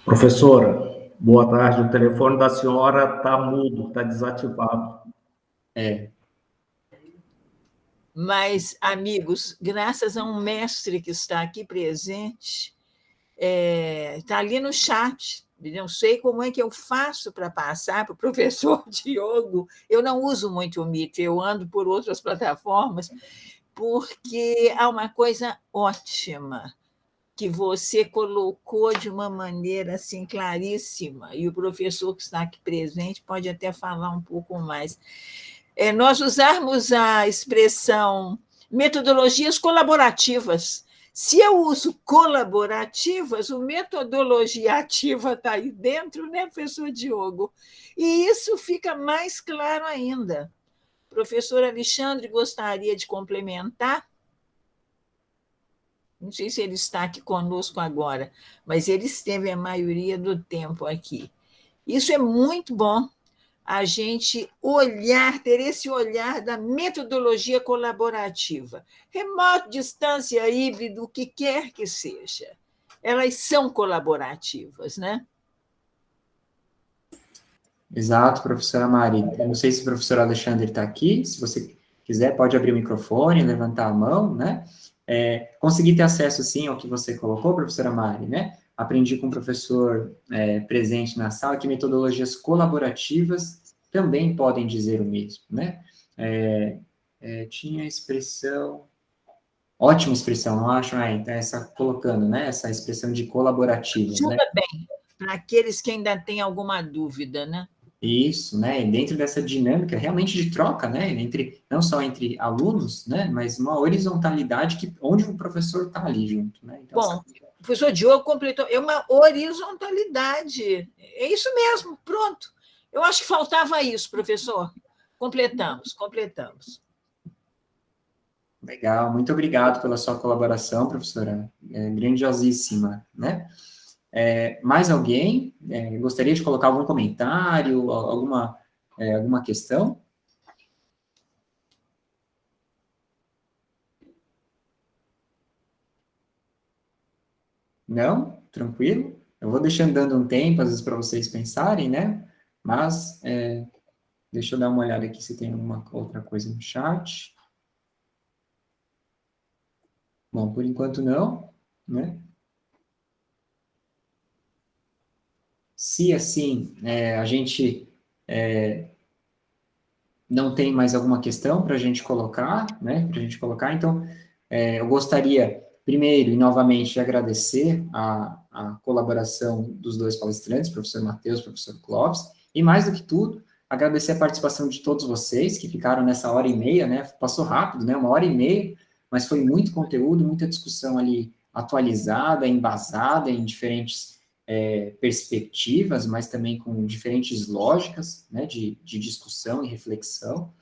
Professora, boa tarde. O telefone da senhora está mudo, está desativado. Mas, amigos, graças a um mestre que está aqui presente, está ali no chat. Não sei como é que eu faço para passar para o professor Diogo. Eu não uso muito o Meet, eu ando por outras plataformas, porque há uma coisa ótima que você colocou de uma maneira assim claríssima, e o professor que está aqui presente pode até falar um pouco mais. Nós usarmos a expressão metodologias colaborativas. Se eu uso colaborativas, o metodologia ativa está aí dentro, né, professor Diogo? E isso fica mais claro ainda. O professor Alexandre gostaria de complementar? Não sei se ele está aqui conosco agora, mas ele esteve a maioria do tempo aqui. Isso é muito bom, a gente olhar, ter esse olhar da metodologia colaborativa. Remoto, distância, híbrido, o que quer que seja. Elas são colaborativas, né? Exato, professora Mari. Eu não sei se o professor Alexandre está aqui, se você quiser, pode abrir o microfone, levantar a mão, né? Consegui ter acesso, sim, ao que você colocou, professora Mari, né? Aprendi com o professor presente na sala que metodologias colaborativas também podem dizer o mesmo, né? Tinha expressão... Ótima expressão, não acho? Então, colocando, né? Essa expressão de colaborativas, né? Ajuda bem, para aqueles que ainda têm alguma dúvida, né? Isso, né? E dentro dessa dinâmica realmente de troca, né? Não só entre alunos, né? Mas uma horizontalidade onde o professor está ali junto, né? Então, bom, o professor Diogo completou, é uma horizontalidade. É isso mesmo, pronto. Eu acho que faltava isso, professor. Completamos. Legal, muito obrigado pela sua colaboração, professora. Grandiosíssima, né? Mais alguém gostaria de colocar algum comentário, alguma questão? Não? Tranquilo? Eu vou deixando dando um tempo, às vezes, para vocês pensarem, né? Mas, deixa eu dar uma olhada aqui se tem alguma outra coisa no chat. Bom, por enquanto não, né? Se, assim, a gente não tem mais alguma questão para a gente colocar, né? Então, eu gostaria, primeiro e novamente, de agradecer a colaboração dos dois palestrantes, professor Matheus e professor Clóvis, e mais do que tudo, agradecer a participação de todos vocês que ficaram nessa hora e meia, né? Passou rápido, né? 1h30, mas foi muito conteúdo, muita discussão ali atualizada, embasada em diferentes perspectivas, mas também com diferentes lógicas, né, de discussão e reflexão.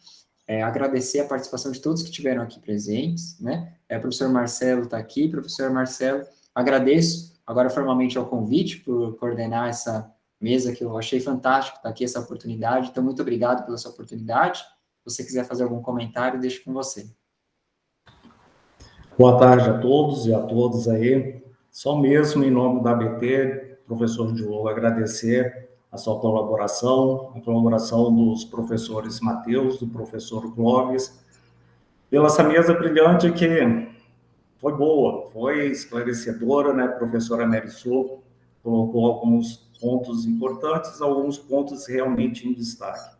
Agradecer a participação de todos que estiveram aqui presentes, né? O professor Marcelo está aqui. Professor Marcelo, agradeço agora formalmente ao convite por coordenar essa mesa que eu achei fantástico, tá aqui essa oportunidade. Então, muito obrigado pela sua oportunidade. Se você quiser fazer algum comentário, deixo com você. Boa tarde a todos e a todas aí. Só mesmo em nome da ABT, professor Diogo, agradecer a sua colaboração, a colaboração dos professores Matheus, do professor Clóvis, pela essa mesa brilhante que foi boa, foi esclarecedora, né? A professora Marisol colocou alguns pontos importantes, alguns pontos realmente em destaque.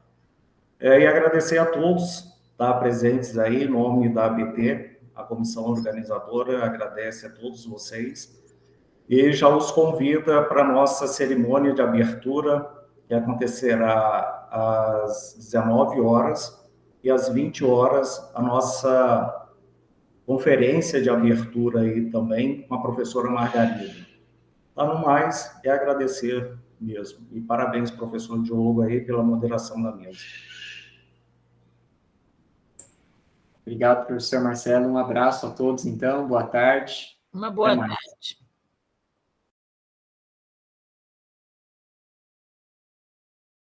E agradecer a todos, tá, presentes aí, em nome da ABT, a comissão organizadora agradece a todos vocês e já os convida para a nossa cerimônia de abertura, que acontecerá às 19 horas e às 20 horas, a nossa conferência de abertura aí também com a professora Margarida. Tá, no mais, é agradecer mesmo. E parabéns, professor Diogo, aí, pela moderação da mesa. Obrigado, professor Marcelo. Um abraço a todos, então. Boa tarde. Uma boa Até mais. tarde.